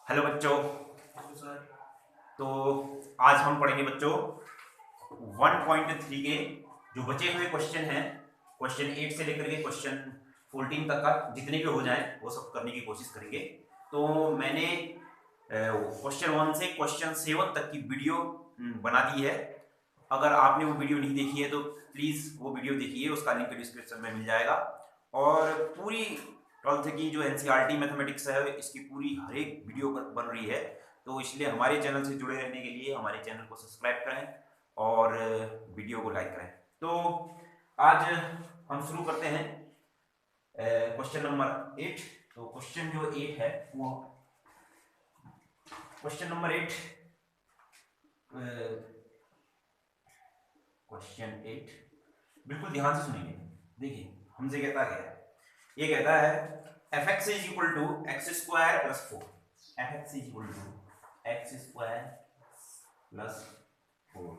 Hello बच्चों। तो आज हम पढ़ेंगे बच्चों 1.3 के जो बचे हुए क्वेश्चन हैं, क्वेश्चन 8 से लेकर के क्वेश्चन 14 तक का जितने भी हो जाएं वो सब करने की कोशिश करेंगे। तो मैंने क्वेश्चन 1 से क्वेश्चन 7 तक की वीडियो बना दी है। अगर आपने वो वीडियो नहीं देखी है तो प्लीज़ वो वीडियो देखिए, उसका लिंक डिस्क्रिप्शन में मिल जाएगा। और पूरी 12th की जो एनसीईआरटी मैथमेटिक्स है इसकी पूरी हर एक वीडियो बन रही है। तो इसलिए हमारे चैनल से जुड़े रहने के लिए हमारे चैनल को सब्सक्राइब करें और वीडियो को लाइक करें। तो आज हम शुरू करते हैं क्वेश्चन नंबर 8। तो क्वेश्चन जो 8 है वो क्वेश्चन नंबर 8 क्वेश्चन 8 बिल्कुल ध्यान से सुनिए। देखिए हमसे कहता है, ये कहता है fx is equal to x square plus 4। fx is equal to x square plus 4।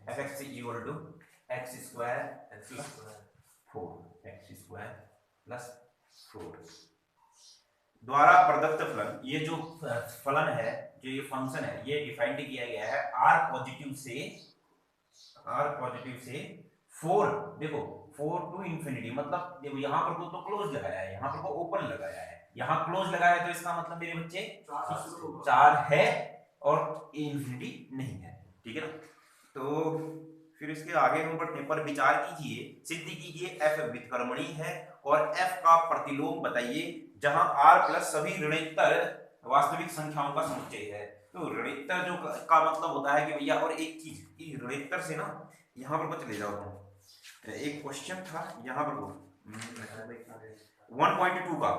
fx is equal to x square plus 4। X square plus 4 द्वारा प्रदत्त फलन। ये जो फलन है, जो ये फंक्शन है, ये डिफाइंड किया गया है r पॉजिटिव से 4। देखो 4 टू इंफिनिटी, मतलब देखो यहाँ पर तो क्लोज लगाया है, यहाँ पर ओपन लगाया है, यहाँ क्लोज लगाया है, तो इसका मतलब मेरे बच्चे 4 है और इंफिनिटी नहीं है। ठीक है ना। तो फिर इसके आगे हम बढ़ने पर विचार कीजिए, सिद्ध कीजिए f व्युत्क्रमणीय है और f का प्रतिलोम बताइए जहां r प्लस सभी ऋणोत्तर वास्तविक संख्याओं का समुच्चय है। तो ऋणोत्तर जो का मतलब होता है कि भैया, और एक चीज ऋणोत्तर से ना यहाँ पर कुछ ले जाओ तुम, एक क्वेश्चन था यहाँ पर 1.2 का।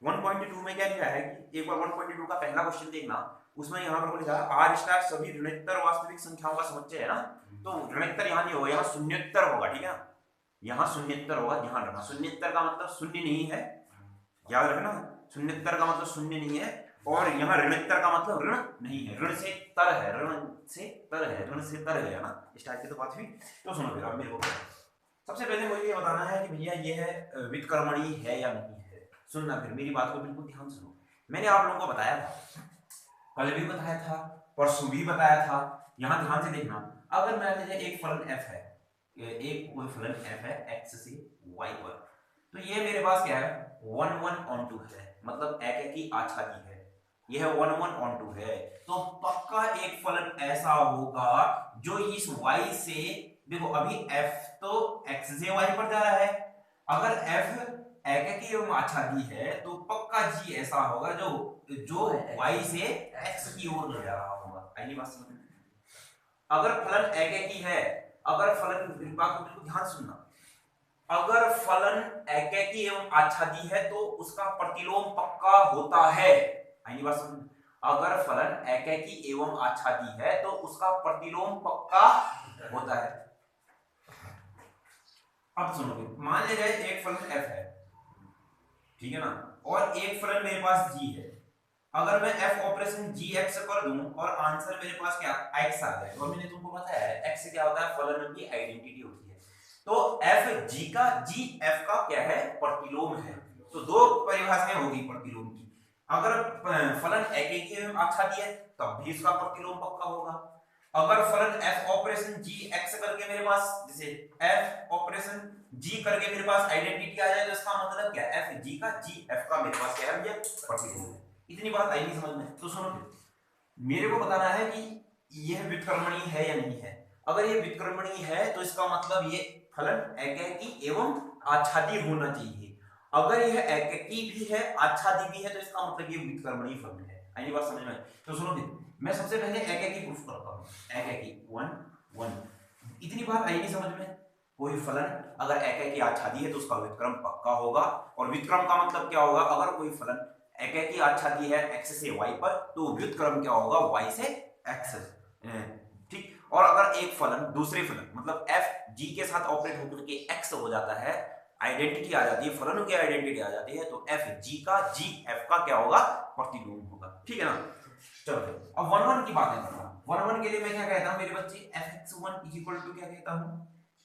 1.2 में क्या लिखा है कि एक बार 1.2 का पहला क्वेश्चन देखना, उसमें यहाँ पर लिखा है आर स्टार सभी ऋणोत्तर वास्तविक संख्याओं का समुच्चय है ना। तो ऋणोत्तर यहाँ नहीं होगा, यहाँ शून्योत्तर होगा। ठीक है ना, यहाँ शून्योत्तर होगा, ध्यान रखना। शून्योत्तर का मतलब शून्य नहीं है, याद रखना। शून्योत्तर का मतलब शून्य नहीं है, और यहाँ ऋणोत्तर का मतलब ऋण नहीं है, ऋण से तर है, ऋण से तर है, ऋण से तर है ना। स्टार्ट की तो बात हुई। तो सुनो फिर अब मेरे को सबसे पहले मुझे ये बताना है कि भैया ये है व्युत्क्रमणीय है या नहीं है। सुनना फिर, मेरी बात को बिल्कुल ध्यान सुनो। मैंने आप लोगों को बताया था, कल भी बताया था, परसों भी बताया था। यहाँ ध्यान से देखना, अगर मान लीजिए एक फलन f है, एक कोई फलन f है x से y पर, तो ये मेरे पास क्या है 1 1 on 2 है, मतलब एक की आच्छादी है। यह 1 1 on 2 है, तो पक्का एक फलन ऐसा होगा जो इस y से, देखो अभी f तो x से y पर जा रहा है, अगर f एक की एवं आच्छादी है तो पक्का g ऐसा होगा जो y से x की ओर ले जा रहा होगा। पहली बात समझ में। अगर फलन एक ही है, अगर फलन बात को बिल्कुल ध्यान सुनना, अगर फलन एकेकी एवं आच्छादी है तो उसका प्रतिलोम पक्का होता है। पहली बात समझ। अगर फलन एकेकी एवं आच्छादी है तो उसका प्रतिलोम पक्का होता है। अब सुनोगे, मान लिया जाए एक फलन f है, ठीक है ना, और एक फलन मेरे पास g है। अगर मैं f ऑपरेशन g x कर दूं और आंसर मेरे पास क्या x आ जाए, और मैंने तुमको बताया है x से क्या होता है, फलन की आइडेंटिटी होती है। तो f g का g f का क्या है, प्रतिलोम है। तो दो परिभाषाएं होगी प्रतिलोम की। अगर फलन एकेकी एवं आच्छादी है तब भी इसका प्रतिलोम पक्का होगा। अगर फलन f ऑपरेशन g x करके मेरे पास, जैसे f ऑपरेशन g करके मेरे पास आइडेंटिटी आ जाए, तो इसका मतलब क्या, f g का g f का मेरे पास क्या है, ये प्रतिलोम है। इतनी बात आई नहीं समझ में। तो सुनो फिर, मेरे को बताना है कि यह व्युत्क्रमणीय है या नहीं है। अगर ये व्युत्क्रमणीय है तो इसका मतलब ये फलन एकेकी एवं आच्छादी होना चाहिए। अगर यह एकेकी भी है आच्छादी भी है तो इसका मतलब ये व्युत्क्रमणीय फलन है। आई बात समझ में। तो सुनो फिर, मैं सबसे पहले एकेकी प्रूफ करता हूं। एकेकी 1 1, इतनी बात आई नहीं समझ में। कोई फलन अगर एकेकी आच्छादी है तो उसका व्युत्क्रम पक्का होगा, और व्युत्क्रम का मतलब क्या होगा, अगर कोई फलन एकेकी आच्छादी है x से y पर तो व्युत्क्रम क्या होगा, y से x। ठीक। और अगर एक फलन दूसरे फलन मतलब f g के साथ ऑपरेट होकर के x हो जाता है, आइडेंटिटी आ जाती है, फलनों की आइडेंटिटी आ जाती है, तो f g का g f का क्या होगा, प्रतिलोम होगा। ठीक है ना। चलो अब 1 1 की बातें करना। 1 1 के लिए मैं क्या कहता हूं मेरे बच्चे, fx1 इज इक्वल टू क्या कहता हूं,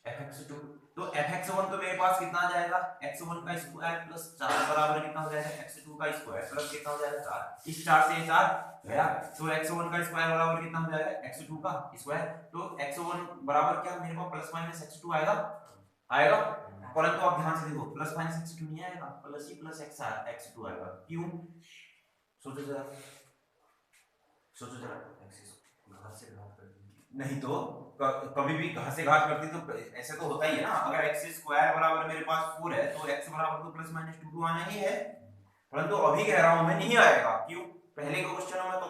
fx2 तो fx1 तो मेरे पास कितना आ जाएगा, x1 का स्क्वायर प्लस 4 बराबर कितना हो जाएगा, x2 का स्क्वायर प्लस कितना हो जाएगा 4, इस 4 से ये 4 गया, तो x1 का स्क्वायर बराबर कितना हो जाएगा, x2 का स्क्वायर, तो x1 बराबर क्या मेरे पास प्लस माइनस x2 आएगा, आएगा, परंतु आप ध्यान से देखो प्लस माइनस x2 नहीं आएगा, प्लस ही प्लस x2 आएगा, क्यों, सोचो जरा, सोचो जरा, घात से घात कर नहीं तो कभी भी घात से घात करती तो ऐसे तो होता ही है ना, अगर x स्क्वायर बराबर मेरे पास 4 है तो x बराबर तो प्लस माइनस 2 आना ही है, परंतु अभी कह रहा हूं मैं नहीं आएगा, क्यों, पहले के क्वेश्चनों में तो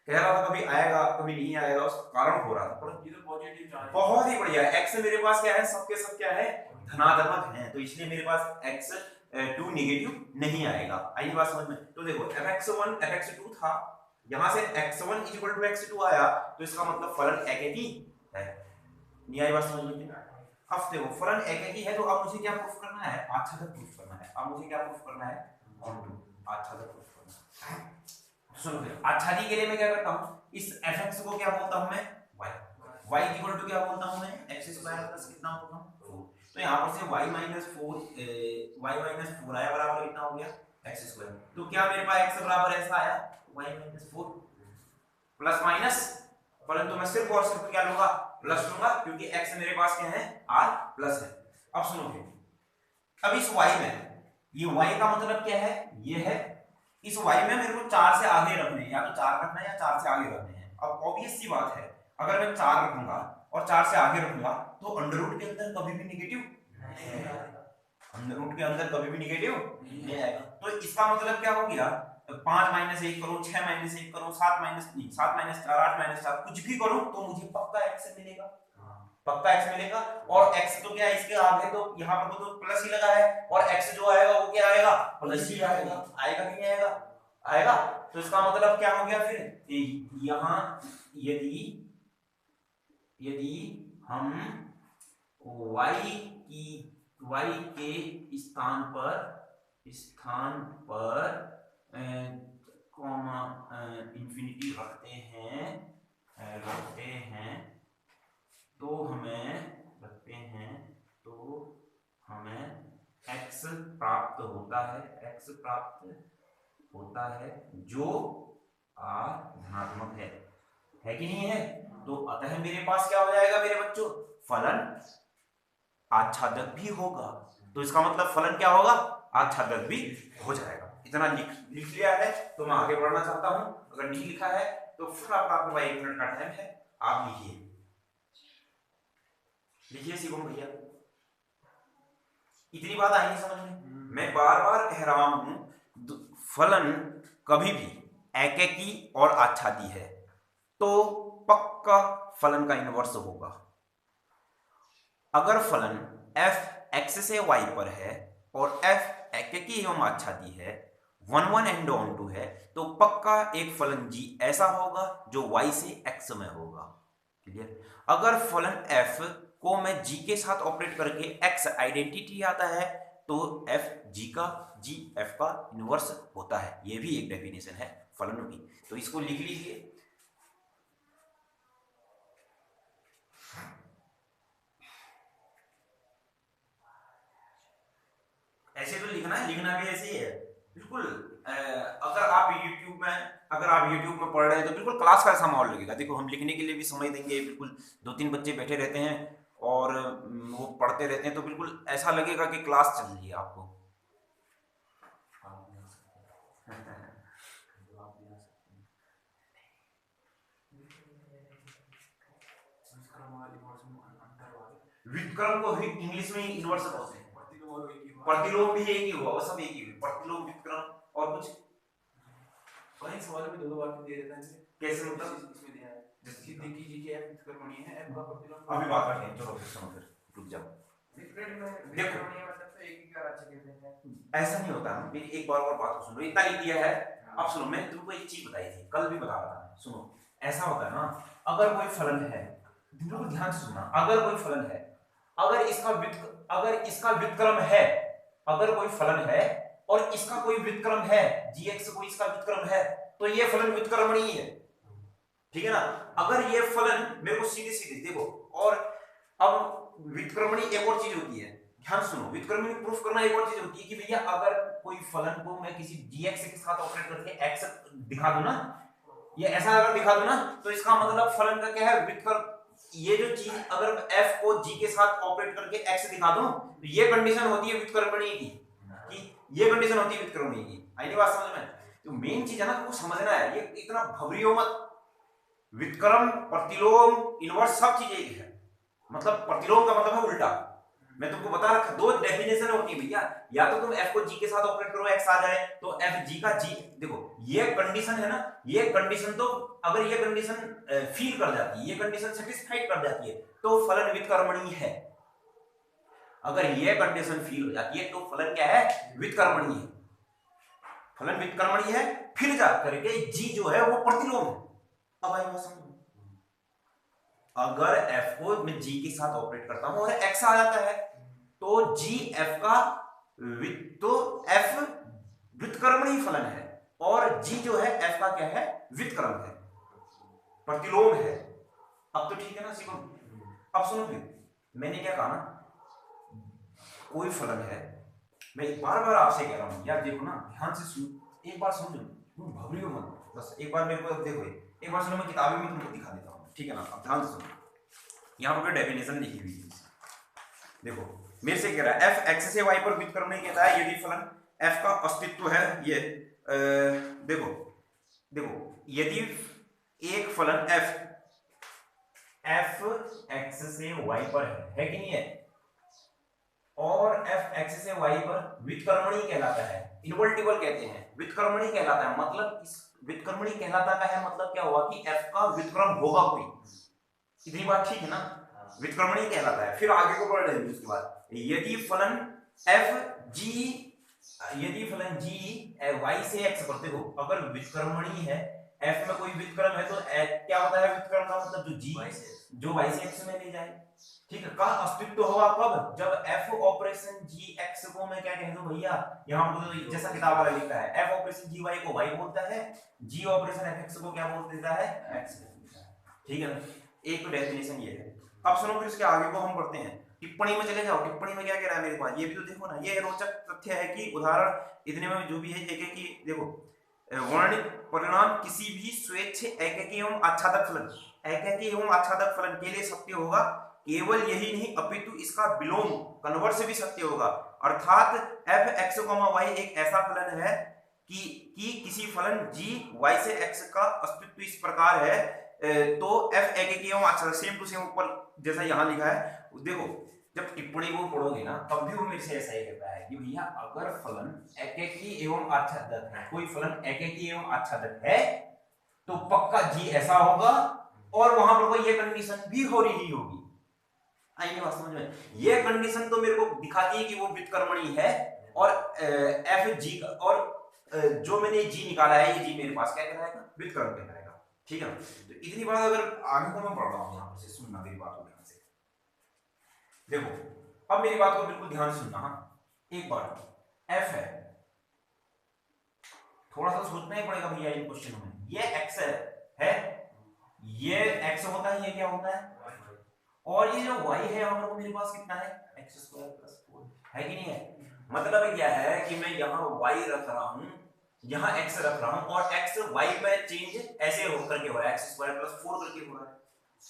कह रहा था कभी आएगा कभी नहीं आएगा, उसका कारण हो रहा था, पर ये तो पॉजिटिव चार्ज बहुत ही बढ़िया है, x मेरे पास क्या है, सबके सब क्या है, धनात्मक है, तो इसलिए मेरे पास x2 नेगेटिव नहीं आएगा, आई बात समझ में, तो देखो fx1 fx2 था, यहां से x1 x2 आया, तो इसका मतलब फलन एक ही है, नहीं आई बात समझ में, अब देखो फलन एक ही है, तो अब मुझे क्या प्रूफ करना है, आच्छादक प्रूफ करना है, अब मुझे क्या प्रूफ करना है, आच्छादक प्रूफ करना है, सुनो फिर आच्छादी के लिए मैं क्या करता हूं, इस fx को क्या बोलता हूं मैं, y इक्वल टू क्या बोलता हूं मैं, x स्क्वायर प्लस कितना बोलता हूं, तो यहां पर से y माइनस 4 आया बराबर कितना हो गया, x स्क्वायर, तो क्या मेरे पास x बराबर ऐसा आया y माइनस 4 प्लस माइनस, परंतु मैं सिर्फ और सिर्फ क्या लूंगा, प्लस लूंगा, क्योंकि x मेरे पास क्या है, r प्लस है, अब सुनो अब इस y में, ये y का मतलब क्या है, ये है, इस y में मेरे को 4 से आगे रखने हैं, या तो 4 रखना है या 4 से आगे रखने हैं, अब ऑब्वियस सी बात है, अगर मैं 4 रखूंगा और 4 से आगे रखूंगा तो अंडर रूट के अंदर कभी भी नेगेटिव नहीं आएगा, अंडर रूट के अंदर कभी भी नेगेटिव नहीं आएगा, तो इसका मतलब क्या हो गया, 5 माइनस 1 करो, 6 माइनस 1 करो, 7 माइनस 4, 8 माइनस 4 कुछ भी करो तो मुझे पक्का x मिलेगा, पक्का x मिलेगा, और x तो क्या है, इसके आगे तो यहाँ पर तो प्लस ही लगा है, और x जो आएगा वो क्या आएगा, प्लस ही आएगा, आएगा कि नहीं आएगा, आएगा, तो इसका मतलब क्या हो गया फिर, यहाँ यदि यदि हम y के स्थान पर कॉमा इंफिनिटी रखते हैं तो हमें x प्राप्त होता है जो r धनात्मक है कि नहीं है, तो अतः मेरे पास क्या हो जाएगा मेरे बच्चों, फलन आच्छादक भी होगा, तो इसका मतलब फलन क्या होगा, आच्छादक भी हो जाएगा, इतना लिख लिया है, तो मैं आगे बढ़ना चाहता हूं, अगर नहीं लिखा है तो फिर आपके पास 1 मिनट का टाइम है, आप लिखिए शिवम भैया, इतनी बात आई नहीं समझ में, मैं बार बार कह रहा हूं, फलन कभी भी एकेकी और आच्छादी है तो पक्का फलन का इनवर्स होगा, अगर फलन f x से y पर है और f एकेकी एवं आच्छादी है, 1 1 एंड ऑन टू है, तो पक्का एक फलन g ऐसा होगा जो y से x में होगा, क्लियर, अगर फलन f को मैं g के साथ ऑपरेट करके x आइडेंटिटी आता है तो f g f का इनवर्स होता है, ये भी एक डेफिनेशन है फलनों की, तो इसको लिख लीजिए, ऐसे तो लिखना भी ऐसे ही है बिल्कुल, अगर आप YouTube में पढ़ रहे हैं तो बिल्कुल क्लास का ऐसा माहौल लगेगा, देखो हम लिखने के लिए भी समय देंगे, बिल्कुल 2-3 बच्चे बैठे रहते हैं और वो पढ़ते रहते हैं, तो बिल्कुल ऐसा लगेगा कि क्लास चल रही है आपको, व्युत्क्रम को इंग्लिश में इन्वर्स बोलते हैं, प्रतिलोम भी एक ही हुआ, वो सब एक ही हुआ, प्रतिलोम व्युत्क्रम और कुछ वही सवाल में दो बार दे देता है, कैसे मतलब इसमें दिया है, जैसे देखिए जी के f व्युत्क्रमणीय है, f का प्रतिलोम अभी बात करते हैं, चलो सुनो फिर रुक जाओ, व्युत्क्रमणीय मतलब तो एक ही का राज्य कहते हैं, ऐसा नहीं होता, मेरी एक बार और बात सुनो, इतना लिख दिया है, अब सुनो, मैं तुमको एक चीज बताई थी, कल भी बता रहा था, सुनो, ऐसा होता है ना, अगर कोई फलन है, बिल्कुल ध्यान से सुनना, अगर कोई फलन है, अगर इसका व्युत्क्रम है, अगर कोई फलन है और इसका कोई व्युत्क्रम है, gx को इसका व्युत्क्रम है, तो ये फलन व्युत्क्रमणीय है, ठीक है ना, अगर ये फलन मेरे को सीधे सीधे देखो, और अब व्युत्क्रमणी एक और चीज होती है, ध्यान सुनो, व्युत्क्रमणी प्रूफ करना एक और चीज होती है कि भैया अगर कोई फलन को मैं किसी gx के साथ ऑपरेट करके x दिखा दूं ना, ये ऐसा अगर दिखा दूं ना, तो इसका मतलब फलन का क्या है, व्युत्क्रम, ये जो चीज अगर f को g के साथ ऑपरेट करके x दिखा दूं, तो ये कंडीशन होती है व्युत्क्रमणी की, कि ये कंडीशन होती है व्युत्क्रमणी की। आई नहीं बात समझ में? तो मेन चीज है ना, तुमको समझना है, ये इतना घबरियो मत, व्युत्क्रम, प्रतिलोम, इनवर्स सब चीजें एक है, मतलब प्रतिलोम का मतलब है उल्टा। मैं तुमको बता रखा, दो डेफिनेशन होती है भैया, या तो तुम f को g के साथ ऑपरेट करो x आ जाए, तो f g का g, देखो ये कंडीशन है ना, ये कंडीशन तो अगर ये कंडीशन फील कर जाती है, ये कंडीशन सेटिस्फाइड कर जाती है, तो फलन व्युत्क्रमणीय है। अगर ये कंडीशन फील हो जाती है तो फलन क्या है, व्युत्क्रमणीय है, फलन व्युत्क्रमणीय है, फिर जा करके g जो है वो प्रतिलोम है। अब आई बात समझ, अगर f को मैं g के साथ ऑपरेट करता हूं और x आ जाता है, तो g f का तो f व्युत्क्रमणीय फलन है, और g जो है f का क्या है, व्युत्क्रम है, प्रतिलोम है। अब तो ठीक है ना सीखो। अब सुनो फिर, मैंने क्या कहा ना, कोई फलन है, मैं बार बार आपसे कह रहा हूं यार, देखो ना ध्यान से सुन, एक बार समझो, तुम घबरियो मत, बस एक बार मेरे को देखो, एक बार सुनो, मैं किताबें में तुमको दिखा देता हूं, ठीक है ना। अब ध्यान से सुनो, यहाँ पर डेफिनेशन लिखी हुई है, देखो मेरे से कह रहा है f x से y पर व्युत्क्रमणीय कहता है यदि फलन f का अस्तित्व है, ये देखो देखो, यदि एक फलन f x से y पर है कि नहीं है, और f x से y पर व्युत्क्रमणीय कहलाता है, इनवर्टिबल कहते हैं, व्युत्क्रमणीय कहलाता है, मतलब इस व्युत्क्रमणीय कहलाता का है मतलब क्या हुआ कि f का व्युत्क्रम होगा कोई, इतनी बात ठीक है ना, व्युत्क्रमणीय कहलाता है। फिर आगे को बढ़ रहे हैं, उसके बाद यदि फलन g y से x पर, देखो अगर व्युत्क्रमणीय है, f में कोई व्युत्क्रम है, तो क्या होता है व्युत्क्रम का मतलब, जो y से x में ले जाए, ठीक है, का अस्तित्व होगा कब, जब f ऑपरेशन g x को मैं क्या कह दूं भैया, यहां पर तो जैसा किताब वाला लिखा है, f ऑपरेशन g y को y बोलता है, g ऑपरेशन f x को क्या बोल देता है, x बोलता है, ठीक है ना। एक तो डेफिनेशन ये है। अब सुनो फिर इसके आगे को हम पढ़ते हैं, टिप्पणी में चले जाओ, टिप्पणी में क्या कह रहा है मेरे पास, ये भी तो देखो ना, ये रोचक तथ्य है कि उदाहरण इतने में जो भी है, एक की देखो, वर्णित परिणाम किसी भी स्वेच्छ एककी एवं आच्छादक फलन, एककी एवं आच्छादक फलन के लिए सत्य होगा, केवल यही नहीं अपितु इसका विलोम कन्वर्स भी सत्य होगा, अर्थात f x, y एक ऐसा फलन है कि किसी फलन g y से x का अस्तित्व इस प्रकार है, तो f एककी एवं आच्छादक, सेम टू सेम ऊपर जैसा यहाँ लिखा है, देखो जब टिप्पणी को पढ़ोगे ना, तब भी वो मेरे से ऐसा ही कहता है कि भैया अगर फलन एककी एवं आच्छादक है, कोई फलन एककी एवं आच्छादक है, तो पक्का g ऐसा होगा, और वहां पर कोई ये कंडीशन भी हो रही होगी। आइए बात समझ में, ये कंडीशन तो मेरे को दिखाती है कि वो व्युत्क्रमणीय है, और f g का, और जो मैंने g निकाला है, ये g मेरे पास क्या कहलाएगा, व्युत्क्रम कहलाएगा, ठीक है। तो इतनी बात अगर आगे को मैं पढ़ रहा हूं, यहां से सुनना मेरी बात को ध्यान से, देखो अब मेरी बात को बिल्कुल ध्यान से सुनना, एक बार f है, थोड़ा सा सोचना ही पड़ेगा भैया इन क्वेश्चन में, ये x है, ये x होता है, ये क्या होता है, और ये जो y है यहाँ पर मेरे पास कितना है, x² + 4 है कि नहीं है, मतलब क्या है कि मैं यहाँ y रख रहा हूँ, यहाँ x रख रहा हूँ, और x y में चेंज ऐसे होकर के हो रहा है, x² + 4 करके हो रहा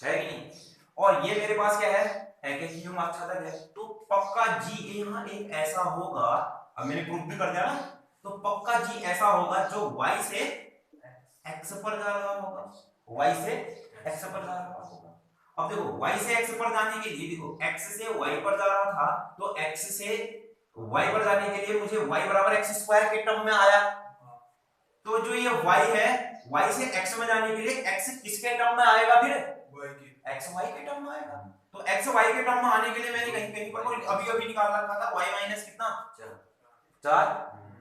है कि नहीं, और ये मेरे पास क्या है, एककी एवं आच्छादक है, तो पक्का g यहाँ एक ऐसा होगा, अब मैंने प्रूफ भी कर दिया ना, तो पक्का g ऐसा होगा जो y से x पर जा रहा होगा, y से x पर जा रहा होगा। अब देखो y से x पर जाने के लिए, देखो x से y पर जा रहा था, तो x से y पर जाने के लिए मुझे y = x² के टर्म में आया, तो जो ये y है, y से x में जाने के लिए x किसके टर्म में आएगा, फिर xy के टर्म में आएगा, तो xy के टर्म में आने के लिए मैंने कहीं कहीं पर अभी निकाल रखा था y माइनस कितना, 4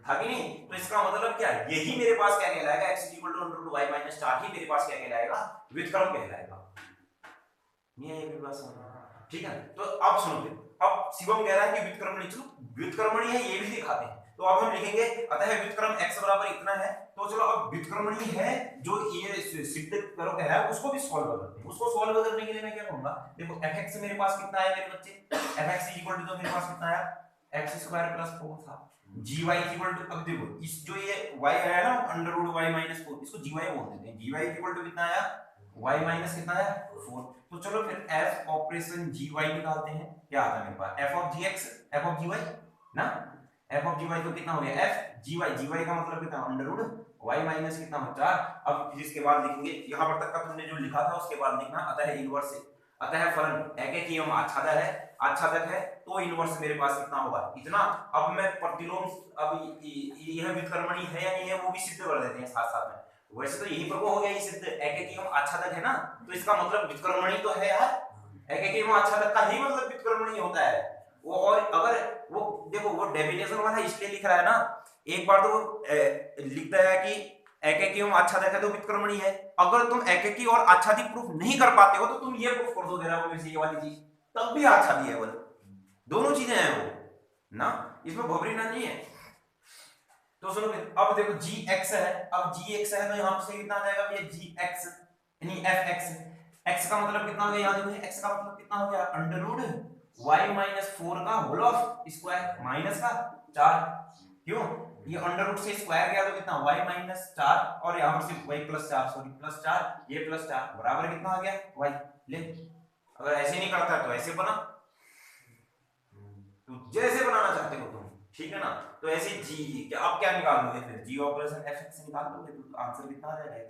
था कि नहीं, तो इसका मतलब क्या, यही मेरे पास क्या कहलाएगा, x = y - 4 ही मेरे पास क्या कहलाएगा, व्युत्क्रम कहलाएगा। ये मेरी बात समझ, ठीक है। तो अब सुनो फिर, अब शिवम कह रहा है कि व्युत्क्रमणी, चलो व्युत्क्रमणी है ये भी दिखाते हैं। तो अब हम लिखेंगे अतः व्युत्क्रम x बराबर इतना है। तो चलो अब व्युत्क्रमणी है जो ये सिद्ध करो कह रहा है उसको भी सॉल्व करते हैं। उसको सॉल्व करने के लिए मैं क्या करूंगा, देखो fx मेरे पास कितना है मेरे बच्चे, fx तो मेरे पास कितना आया x² + 4 था। gy अब देखो इस जो ये y आया ना √y - 4 इसको gy बोल देते हैं। gy कितना आया y माइनस कितना है 4। तो चलो फिर f ऑपरेशन gy निकालते हैं। क्या आता है मेरे पास f of gx f of gy ना, f ऑफ gy तो कितना हो गया f gy का मतलब कितना √y माइनस कितना हो 4। अब इसके बाद लिखेंगे यहां पर तक का तुमने जो लिखा था उसके बाद लिखना अतः इनवर्स, अतः फलन एक एवं आच्छादक है तो इनवर्स मेरे पास कितना होगा इतना। अब मैं प्रतिलोम, अब यह व्युत्क्रमणी है या नहीं है वो भी सिद्ध कर देते हैं साथ साथ में। वैसे तो यही पर वो हो गया ये सिद्ध एक एवं आच्छादक है ना, तो इसका मतलब व्युत्क्रमणी तो है यार, एक एवं आच्छादक का ही मतलब व्युत्क्रमणी होता है वो। और अगर वो देखो वो डेफिनेशन वाला इसलिए लिख रहा है ना, एक बार तो लिखता है कि एकेकी एवं आच्छादक है तो व्युत्क्रमणी है। अगर तुम एकेकी और आच्छादी प्रूफ नहीं कर पाते हो तो तुम ये प्रूफ कर दो दे रहा हो मेरे से ये वाली चीज, तब भी आच्छादी है वो, दोनों चीजें हैं वो ना, इसमें भवरीना नहीं है। तो सुनो अब देखो gx है, अब gx है तो यहां से कितना आ जाएगा ये gx यानी fx, x का मतलब कितना हो गया याद रखो, x का मतलब कितना हो गया √y - 4 का होल ऑफ स्क्वायर माइनस का 4। क्यों ये अंडर रूट से स्क्वायर गया तो कितना y - 4 और यहां पर सिर्फ y + 4 सॉरी +4 ये +4 बराबर कितना आ गया y। ले अगर ऐसे नहीं करता तो ऐसे बना, तो जैसे बनाना चाहते हो तुम ठीक है ना। तो ऐसे g क्या आप क्या निकाल लोगे फिर g ऑपरेशन fx निकाल लोगे तो आंसर कितना आ जाएगा x।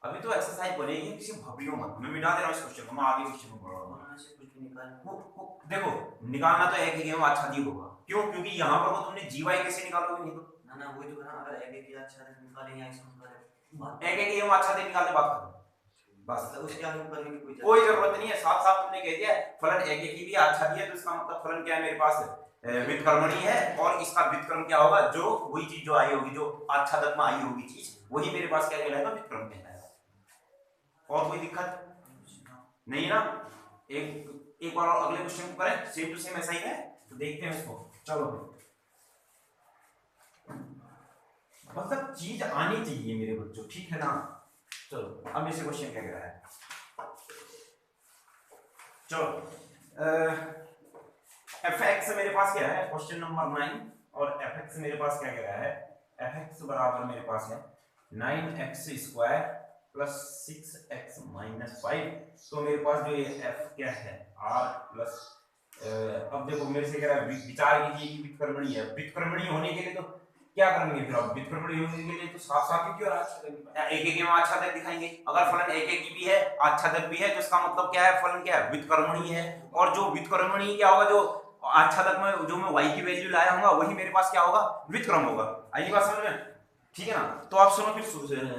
अभी तो एक्सरसाइज बनेगी, किसी भवियो मत, मैं मिटा दे रहा हूं इस क्वेश्चन को, मैं आगे क्वेश्चन को पढ़ाऊंगा। ऐसे कुछ भी निकाल देखो निकालना तो एक ही अच्छा दी होगा, क्यों क्योंकि यहां पर वो तुमने gy कैसे निकालोगे, नहीं तो ना ना वही तो ना, अगर एक ही अच्छा निकालेंगे x निकालेंगे एक ही अच्छा दे निकालते बात करो बस, उसके आगे करने की कोई जरूरत नहीं है। साफ साफ तुमने कह दिया फलन एक की भी अच्छा दी है तो इसका मतलब फलन क्या है मेरे पास व्युत्क्रमणी है, और इसका व्युत्क्रम क्या होगा जो वही चीज जो आई होगी जो आच्छादक में आई होगी चीज वही मेरे पास क्या कहलाएगा व्युत्क्रम कहलाएगा। और कोई दिक्कत नहीं ना। एक बार और अगले क्वेश्चन को करें, सेम टू सेम ऐसा ही है तो देखते हैं उसको। चलो मतलब चीज आनी चाहिए मेरे बच्चों ठीक है ना। चलो अब इसे क्वेश्चन क्या कह रहा है, चलो fx मेरे पास क्या है क्वेश्चन नंबर 9 और fx मेरे पास क्या कह रहा है, fx बराबर मेरे पास है 9x² + 6x - 5। तो मेरे पास जो ये f क्या है r प्लस अब देखो मेरे से कह रहा है विचार कीजिए कि व्युत्क्रमणी है। व्युत्क्रमणी होने के लिए तो क्या करेंगे फिर, अब व्युत्क्रमणी होने के लिए तो साफ साफ क्यों एक एक में आच्छादक दिखाएंगे। अगर फलन एक एक भी है आच्छादक भी है तो इसका मतलब क्या है फलन क्या है व्युत्क्रमणी है। और जो व्युत्क्रमणी क्या होगा जो आच्छादक में जो मैं y की वैल्यू लाया हूंगा वही मेरे पास क्या होगा व्युत्क्रम होगा। आइए बात समझ में ठीक है ना। तो आप सुनो फिर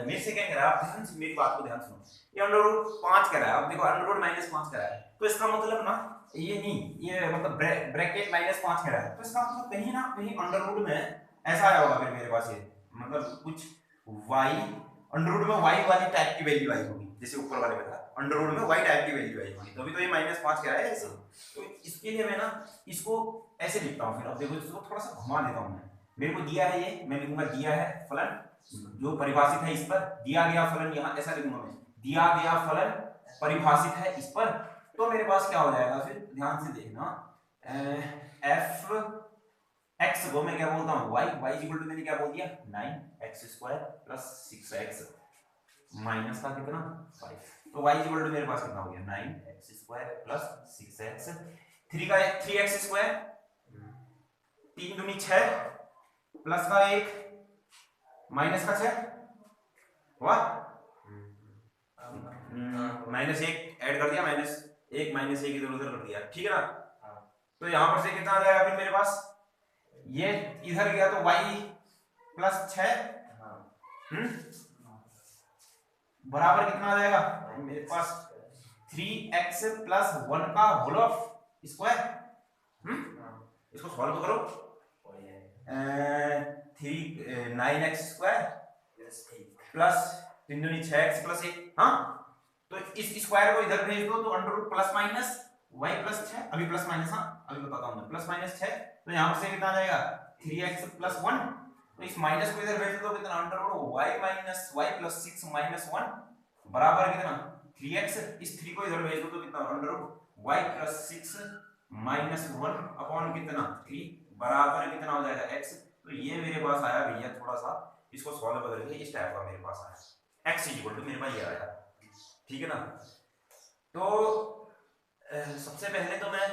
मेरे से क्या कह रहा है, आप ध्यान से मेरी बात को ध्यान सुनो। ये √5 कह रहा है, अब देखो √-5 कह रहा है तो इसका मतलब ना ये नहीं ये मतलब ब्रैकेट -5 कह रहा है तो इसका मतलब कहीं ना कहीं अंडर में ऐसा आया होगा फिर मेरे पास ये मतलब कुछ y अंडर में y वाली टाइप की वैल्यू आई होगी जैसे ऊपर वाले में था अंडर में y टाइप की वैल्यू आई होगी तभी तो ये -5 कह रहा है ऐसे। तो इसके लिए मैं ना इसको ऐसे लिखता हूँ। फिर अब देखो इसको थोड़ा सा घुमा देता हूँ मैं, मेरे को दिया है ये मैं लिखूंगा दिया है फलन जो परिभाषित है इस पर, दिया गया फलन यहाँ ऐसा लिखूंगा मैं, दिया गया फलन परिभाषित है इस पर। तो मेरे पास क्या हो जाएगा फिर ध्यान से देखना f x को मैं क्या बोलता हूँ y इक्वल टू मैंने क्या बोल दिया 9x² + 6x माइनस का कितना 5। तो y इक्वल टू मेरे पास कितना हो गया 9x² + 6x 3x² 3 दूनी 6 प्लस का 1 माइनस का 6 हुआ -1 ऐड कर दिया -1 इधर उधर कर दिया ठीक है ना। तो यहां पर से कितना आ जाएगा फिर मेरे पास ये इधर गया तो y + 6 बराबर कितना आ जाएगा मेरे पास 3x + 1 का होल ऑफ स्क्वायर। इसको सॉल्व करो 9x² प्लस 3 दूनी 6x + 1 हाँ। तो इस स्क्वायर को इधर भेज दो तो under root plus minus y plus 6, अभी प्लस माइनस, हाँ अभी बताता हूँ मैं, प्लस माइनस 6, तो यहाँ से कितना आ जाएगा 3x प्लस 1, तो इस माइनस को इधर भेज दो, कितना under root y minus y plus 6 minus 1 बराबर कितना 3x, इस 3 को इधर भेज दो तो कितना under root y plus 6 minus 1 upon कितना 3 बराबर कितना हो जाएगा x। तो ये मेरे पास आया भैया, थोड़ा सा इसको सॉल्व करके इस टाइप का मेरे पास आया, x इक्वल टू मेरे पास ये आया, ठीक है ना। तो सबसे पहले तो मैं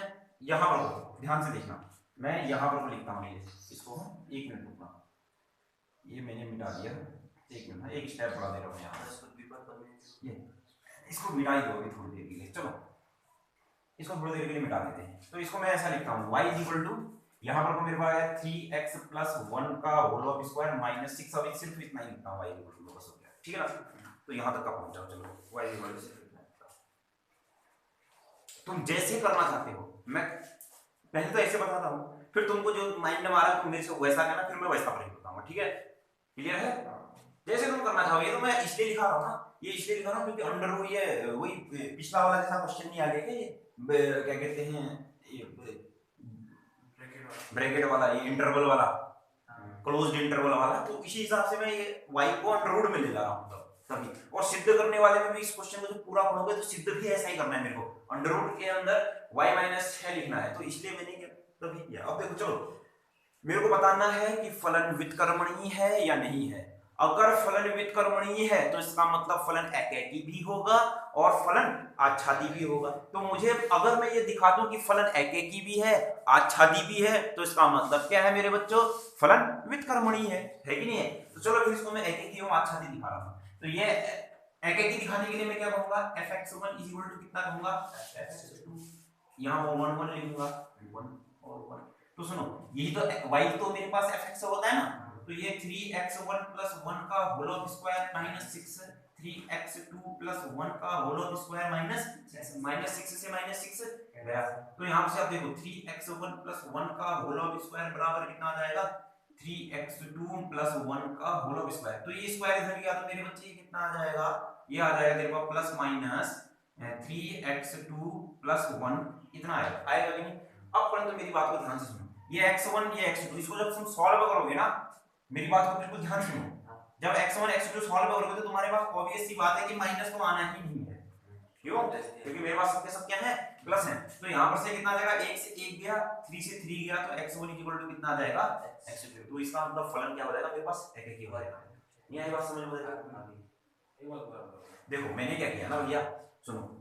यहाँ पर ध्यान से देखना, मैं यहाँ पर लिखता हूँ ये, इसको एक मिनट रुकना, ये मैंने मिटा दिया, एक मिनट, एक स्टेप बढ़ा दे रहा हूँ यहाँ, ये इसको मिटा ही दो अभी थोड़ी देर के लिए, चलो इसको थोड़ी देर के लिए मिटा देते हैं। तो इसको मैं ऐसा लिखता हूँ y इक्वल टू, यहाँ पर मेरे पास है 3x प्लस 1 का होल ऑफ स्क्वायर माइनस 6, अभी सिर्फ इतना ही लिखता हूँ y इक्वल टू, बस हो गया, ठीक है ना। तो यहाँ तक का पहुंचाओ, चलो y इक्वल टू तुम जैसे करना चाहते हो, मैं पहले तो ऐसे बताता हूँ, फिर तुमको जो माइंड में आ रहा है तुम मेरे से वैसा करना, फिर मैं वैसा प्रयोग बताऊंगा, ठीक है, क्लियर है। जैसे तुम करना चाहो, ये तो मैं इसलिए लिखा रहा हूँ ना, ये इसलिए लिखा रहा हूँ क्योंकि अंडर रूट ये वही पिछला वाला जैसा क्वेश्चन नहीं आ गया क्या, क्या कहते हैं ये ब्रैकेट वाला, ये इंटरवल वाला, क्लोज्ड इंटरवल वाला, तो इसी हिसाब से मैं ये y को अंडर रूट में ले ला रहा हूँ तभी। और सिद्ध करने वाले में भी इस क्वेश्चन को जो पूरा पढ़ोगे तो सिद्ध भी ऐसा ही करना है मेरे को, अंडर रूट के अंदर y माइनस 6 लिखना है, तो इसलिए मैंने तभी किया। अब देखो चलो, मेरे को बताना है कि फलन व्युत्क्रमणीय है या नहीं है। अगर फलन व्युत्क्रमणीय है तो इसका मतलब फलन एकैकी भी होगा और फलन आच्छादी भी होगा। तो मुझे अगर मैं ये दिखा दूं कि फलन एकैकी भी है आच्छादी भी है, तो इसका मतलब क्या है मेरे बच्चों, फलन व्युत्क्रमणीय है कि नहीं है। तो चलो फिर इसको मैं एकैकी और आच्छादी दिखा रहा हूं। तो ये एकैकी दिखाने के लिए मैं क्या कहूंगा, fx1 इज इक्वल टू कितना कहूंगा, fx2, यहां 1 1 लिखूंगा, 1 और 1। तो सुनो, यही तो y तो मेरे पास fx होता है ना, तो ये 3x1 प्लस 1 का whole of square minus 6, 3x2 plus 1 का होल ऑफ स्क्वायर माइनस 6 से माइनस 6 गया। तो यहां से आप देखो 3x1 प्लस 1 का होल ऑफ स्क्वायर बराबर कितना आ जाएगा, 3x2 प्लस 1 का होल ऑफ स्क्वायर। तो ये स्क्वायर इधर गया तो मेरे बच्चे कितना आ जाएगा, ये आ जाएगा तेरे पास प्लस माइनस 3x2 प्लस 1 इतना आएगा कि नहीं। अब परंतु मेरी बात को ध्यान से सुनो, ये x1 ये x2, इसको जब तुम सॉल्व करोगे ना, मेरी बात को बिल्कुल ध्यान से सुनो, जब x1 x2 सॉल्व करोगे तो तुम्हारे पास ऑब्वियस सी बात है कि माइनस तो आना ही नहीं है, क्यों, क्योंकि मेरे पास सबके सब क्या है, प्लस है। तो यहाँ पर से कितना आ जाएगा, 1 से 1 गया, 3 से 3 गया, तो x1 इक्वल टू कितना आ जाएगा, x2। तो इसका मतलब फलन क्या हो जाएगा मेरे पास, एकैकी हो जाएगा। ये आई बात समझ में, देखो मैंने क्या किया ना भैया, सुनो,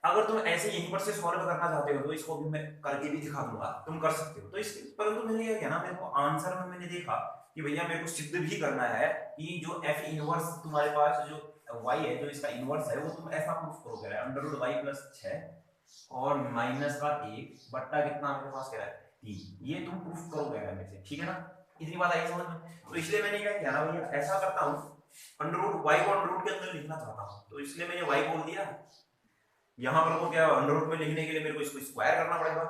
अगर तुम ऐसे यहीं पर से सॉल्व करना चाहते हो तो इसको भी मैं करके भी दिखा दूंगा, तुम कर सकते हो। तो इस परंतु मैंने क्या किया ना, मेरे को आंसर में मैंने देखा कि भैया मेरे को सिद्ध भी करना है कि जो f इनवर्स तुम्हारे पास जो y है, जो इसका इनवर्स है, वो तुम ऐसा प्रूफ करोगे, अंडर रूट y प्लस 6 और माइनस का 1 बट्टा कितना मेरे पास क्या है 3, ये तुम प्रूफ करोगे मेरे से, ठीक है ना, इतनी बात आई समझ में। तो इसलिए मैंने क्या किया ना भैया, ऐसा करता हूँ, अंडर रूट y को अंडर रूट के अंदर लिखना चाहता हूँ, तो इसलिए मैंने y बोल दिया। यहाँ पर को क्या अंडर रूट में लिखने के लिए मेरे को इसको स्क्वायर करना पड़ेगा,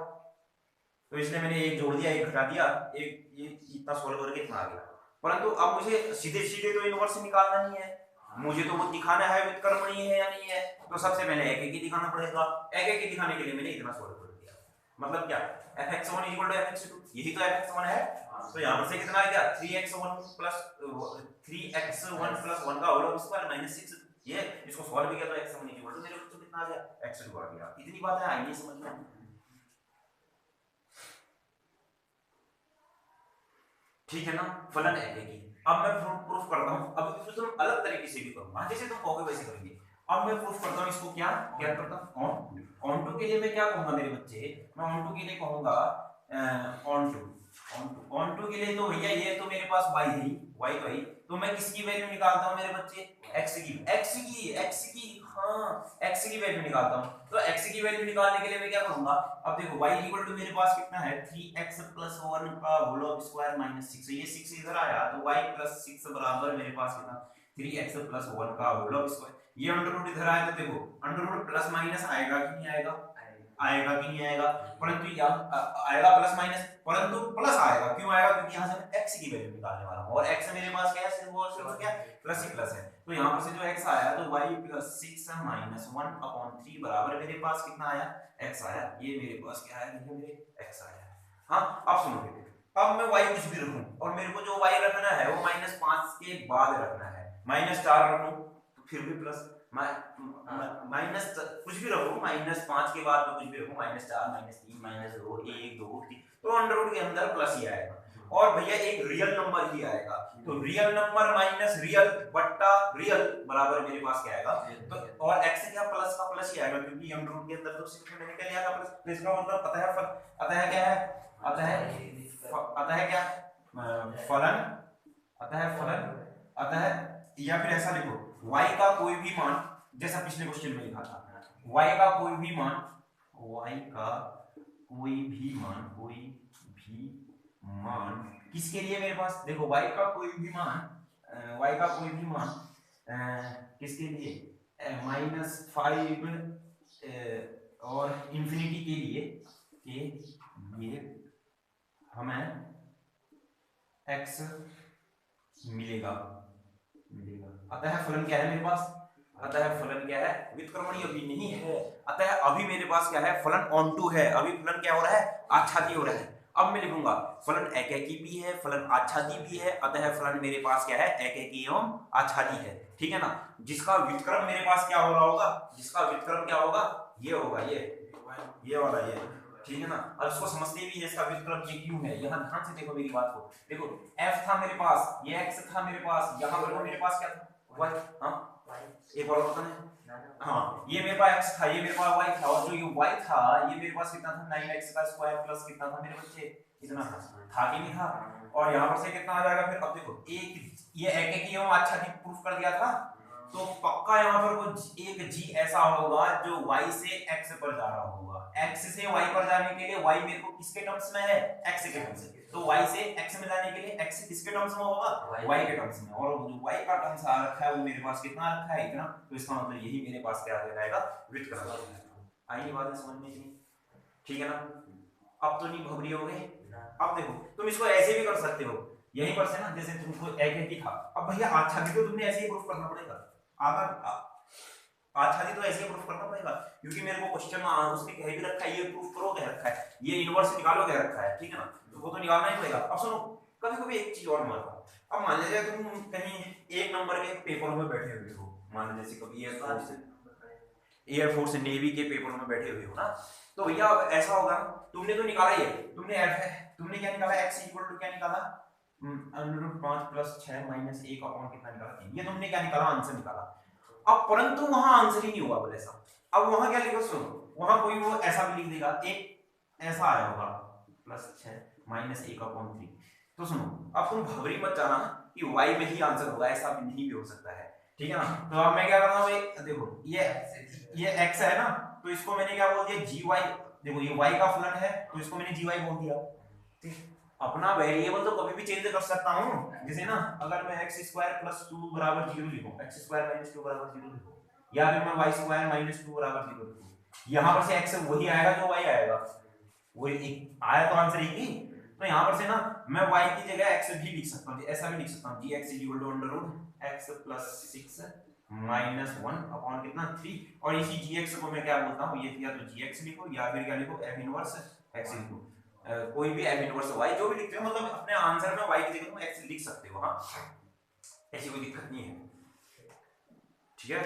तो इसलिए मैंने एक जोड़ दिया, एक घटा दिया, एक ये इतना सॉल्व करके इतना आ गया। परंतु अब मुझे सीधे सीधे तो इनवर्स निकालना नहीं है, मुझे तो वो दिखाना है व्युत्क्रमणीय है या नहीं है। तो सबसे पहले एकैकी दिखाना पड़ेगा, एकैकी दिखाने के लिए मैंने इतना सॉल्व कर दिया, मतलब क्या fx1 इक्वल टू fx2, यही तो fx1 है। तो यहाँ पर से कितना आ गया, 3x1 प्लस 1 का होल ऑफ स्क्वायर माइनस 6, ये इसको सॉल्व किया तो x1 इक्वल टू मेरे को कितना आ गया, x2 आ गया। इतनी बातें आएंगी समझ में, ठीक है ना, फलन एकैकी। अब मैं प्रूफ करता हूं, अब इसको तुम अलग तरीके से भी करूंगा, जैसे तुम कहोगे वैसे करेंगे। अब मैं प्रूफ करता हूं इसको, क्या क्या करता हूं, ऑन टू के लिए मैं क्या कहूंगा मेरे बच्चे, मैं ऑन टू के लिए कहूंगा ऑन टू के लिए तो भैया ये तो मेरे पास y है, y तो है, तो मैं किसकी वैल्यू निकालता हूं मेरे बच्चे, x की हाँ x की वैल्यू निकालता हूं। तो x की वैल्यू निकालने के लिए मैं क्या करूंगा, अब देखो y इक्वल टू मेरे पास कितना है, 3x प्लस 1 का होल ऑफ स्क्वायर माइनस 6, ये 6 इधर आया तो y प्लस 6 बराबर मेरे पास कितना, 3x प्लस 1 का होल ऑफ स्क्वायर। ये अंडर रूट इधर आया तो देखो अंडर रूट प्लस माइनस आएगा कि नहीं आएगा, आएगा कि नहीं आएगा, परंतु आएगा प्लस माइनस, परंतु प्लस आएगा, क्यों आएगा, क्योंकि यहाँ से मैं x की वैल्यू निकालने वाला हूँ और x मेरे पास क्या है, सिर्फ और सिर्फ क्या प्लस ही प्लस है। तो यहाँ पर से जो x आया तो y प्लस 6 माइनस 1/3 बराबर मेरे पास कितना आया, x आया। ये मेरे पास क्या आया, ये मेरे x आया। हाँ अब सुनो, अब मैं y कुछ भी रखूं और मेरे को जो y रखना है वो -5 के बाद रखना है, -4 रखूं तो फिर भी प्लस, माइनस कुछ भी रखो, -5 के बाद में कुछ भी रखो, -4 -3 -2 1 2 3, तो अंडर रूट के अंदर प्लस ही आएगा। और भैया एक रियल नंबर ही आएगा, तो रियल नंबर माइनस रियल बट्टा रियल बराबर मेरे पास क्या आएगा, तो और x क्या प्लस का प्लस ही आएगा, क्योंकि अंडर रूट के अंदर तो सिर्फ मैंने क्या लिया था प्लस, तो इसका मतलब अतः क्या है, अतः क्या फलन, अतः या फिर ऐसा लिखो y का कोई भी मान, जैसा पिछले क्वेश्चन में लिखा था, y का कोई भी मान, किसके लिए मेरे पास, देखो y का कोई भी मान किसके लिए, -5 और इंफिनिटी के लिए हमें x मिलेगा। अतः फलन क्या है मेरे पास, व्युत्क्रमणीय अभी नहीं है, अतः अभी मेरे पास क्या है, फलन ऑन टू है, अभी फलन क्या हो रहा है, आच्छादी हो रहा है। अब मैं लिखूंगा फलन एकैकी भी है, फलन आच्छादी भी है, अतः फलन मेरे पास क्या है, एकैकी एवं आच्छादी है, ठीक है ना। जिसका व्युत्क्रम मेरे पास क्या हो रहा होगा, ये होगा, ये वाला, ये, ठीक है ना। अब इसको समझते भी है, इसका व्युत्क्रम ये क्यों है, यहाँ ध्यान से देखो मेरी बात को, देखो f था मेरे पास, ये x था मेरे पास, यहाँ पर मेरे पास क्या था, y, हाँ एक और बता है, हाँ ये मेरे पास x था, ये मेरे पास y था, और जो ये y था ये मेरे पास कितना था, 9x का स्क्वायर प्लस कितना था मेरे बच्चे, इतना था कि नहीं था, और यहाँ पर से कितना आ जाएगा फिर। अब देखो एक ये एकैकी एवं आच्छादी प्रूफ कर दिया था, तो पक्का यहाँ पर वो एक g ऐसा होगा जो y से x पर जा रहा होगा, x से y पर जाने के लिए y मेरे को किसके टर्म्स में है, x के टर्म्स में, तो y से x में जाने के लिए x किसके टर्म्स में होगा, y के टर्म्स में, और जो y का टर्म्स आ रखा है वो मेरे पास कितना रखा है, इतना, तो इसका मतलब यही मेरे पास क्या आ जाएगा, व्युत्क्रम। आई बात है समझ में नहीं, ठीक है ना। अब तो नहीं भवरी हो गए। अब देखो तुम इसको ऐसे भी कर सकते हो, यहीं पर से ना, जैसे तुमको एकैकी था, अब भैया आच्छादी तो तुमने ऐसे ही प्रूफ करना पड़ेगा, आच्छादी तो ऐसे ही प्रूफ करना पड़ेगा, क्योंकि मेरे को क्वेश्चन में उसने कह भी रखा है, ये प्रूफ करो कह रखा है, ये इनवर्स निकालो कह रखा है, ठीक है ना, तो वो तो निकालना ही पड़ेगा। अब सुनो, कभी कभी एक चीज और मानता हूं, अब मान लीजिए तुम कहीं एक नंबर के पेपर में बैठे हुए हो, मान लीजिए जैसे कभी एयरफोर्स नेवी के पेपर में बैठे हुए हो ना, तो भैया ऐसा होगा, तुमने तो निकाला ही है, तुमने क्या निकाला, x इक्वल टू क्या निकाला, √5 + 6 - 1 अपॉन कितना निकाला, 3, ये तुमने क्या निकाला, आंसर निकाला। अब परंतु वहां आंसर ही नहीं होगा बोले ऐसा, अब वहां क्या लिखो, सुनो वहां कोई वो ऐसा भी लिख देगा, एक ऐसा आया होगा +6 - 1/3, तो सुनो अब तुम घबरी मत जाना कि y में ही आंसर होगा, ऐसा भी नहीं भी हो सकता है, ठीक है ना। तो अब मैं क्या कर रहा हूं, देखो ये x है ना, तो इसको मैंने क्या बोल दिया, gy, देखो ये y का फलन है तो इसको मैंने gy बोल दिया, ठीक। अपना वेरिएबल तो कभी भी चेंज कर सकता हूं, जैसे ना अगर मैं x² + 2 = 0 लिखूं, x² - 2 = 0 लिखूं, या फिर मैं y² - 2 = 0 लिखूं, यहां पर से x वही आएगा जो y आएगा, वो एक आया तो आंसर एक ही, तो यहां पर से ना मैं y की जगह x भी लिख सकता हूं, ऐसा भी लिख सकता हूं, gx = x + 6 - 1 अपॉन कितना 3, और इसी gx को मैं क्या बोलता हूं, ये या तो gx लिखो या फिर क्या लिखो, f इनवर्स x लिखो, कोई भी f इनवर्स y जो भी लिखते हो, मतलब अपने आंसर में y की जगह तुम x लिख सकते हो, हाँ ऐसी कोई दिक्कत नहीं है, ठीक है।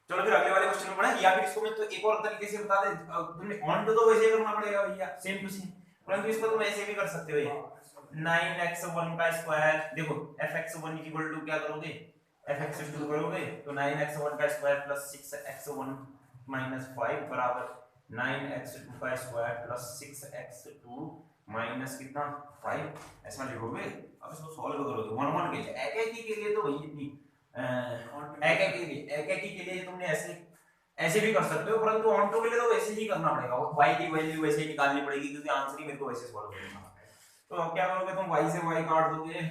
चलो फिर अगले वाले क्वेश्चन में पढ़ें, या फिर इसको मैं तो एक और तरीके से बता दे, तुमने ऑन तो वैसे ही करना पड़ेगा भैया, सेम टू सेम, परंतु इसको तुम ऐसे भी कर सकते हो, ये 9x1 का स्क्वायर, देखो fx1 = क्या करोगे, fx2 करोगे, तो 9x1 का स्क्वायर प्लस 6x1 - 5 बराबर 9x2 का स्क्वायर प्लस 6x2 माइनस कितना 5, ऐसा लिखोगे। अब इसको सॉल्व करोगे 1 1 के लिए, एकैकी के लिए तो वही इतनी एकैकी के लिए तुमने ऐसे भी कर सकते हो, परंतु ऑन टू के लिए तो वैसे ही करना पड़ेगा, y की वैल्यू वैसे ही निकालनी पड़ेगी, क्योंकि आंसर ही मेरे को वैसे सॉल्व करना है। तो अब क्या करोगे, तुम y से y काट दोगे,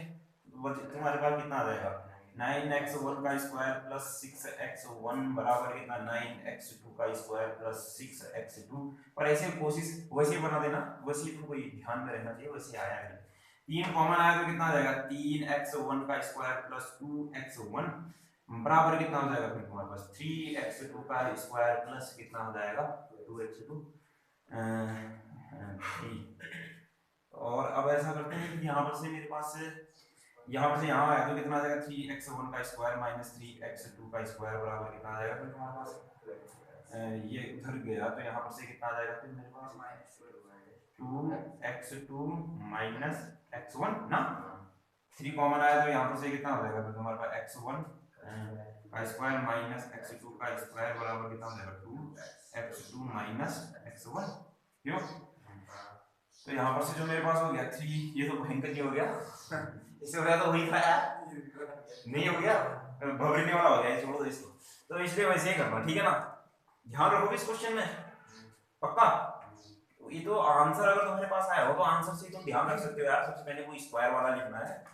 तुम्हारे पास कितना आ जाएगा, 9x1 का स्क्वायर प्लस 6x1 बराबर कितना 9x2 का स्क्वायर प्लस 6x2। और ऐसे कोशिश वैसे बना देना, वैसे तुमको ये ध्यान में रहना चाहिए, वैसे आया नहीं। 3 कॉमन आया तो कितना आ जाएगा 3x1 का स्क्वायर प्लस 2x1 बराबर कितना हो जाएगा फिर तुम्हारे पास 3x2 का स्क्वायर प्लस कितना हो जाएगा 2x2 और अब ऐसा करते हैं कि यहाँ पर से मेरे पास यहाँ पर से यहाँ आया तो कितना आ जाएगा 3x1 का स्क्वायर माइनस 3x2 का स्क्वायर बराबर कितना आ जाएगा फिर तुम्हारे पास ये उधर गया तो यहाँ पर से कितना आ जाएगा फिर मेरे पास 2x2 माइनस x1 ना 3 कॉमन आया तो यहाँ पर से कितना हो जाएगा फिर तुम्हारे पास x1 का स्क्वायर माइनस x2 का स्क्वायर बराबर कितना हो जाएगा 2x2 माइनस x1 क्यों। तो यहाँ पर से जो मेरे पास हो गया 3, ये तो भयंकर नहीं हो गया इससे हो गया तो वही था यार, नहीं हो गया भवरने वाला हो गया, छोड़ो इसको। तो इसलिए वैसे ही करना, ठीक है ना, ध्यान रखोगे इस क्वेश्चन में पक्का। ये तो आंसर अगर तुम्हारे पास आया हो तो आंसर से तुम ध्यान रख सकते हो यार, सबसे पहले कोई स्क्वायर वाला लिखना है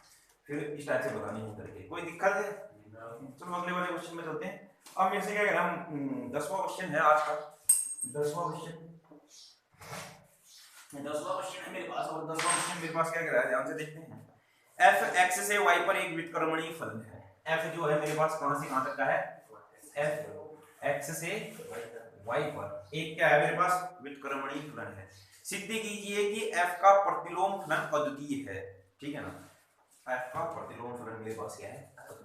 फिर इस टाइप से बतानी है करके, कोई दिक्कत है। चलो अगले वाले क्वेश्चन में चलते हैं। अब मेरे से क्या कह रहा हूँ 10वां क्वेश्चन है आज का, 10वां क्वेश्चन है मेरे पास। और 10वां क्वेश्चन मेरे पास क्या कह रहा है, ध्यान से देखते हैं। f x से y पर एक व्युत्क्रमणीय फलन है। f जो है मेरे पास कहां से कहां तक का है, f x से y पर एक क्या है मेरे पास व्युत्क्रमणीय फलन है। सिद्ध कीजिए कि f का प्रतिलोम फलन अद्वितीय है, ठीक है ना। f का प्रतिलोम फलन मेरे पास क्या है, अद्वितीय।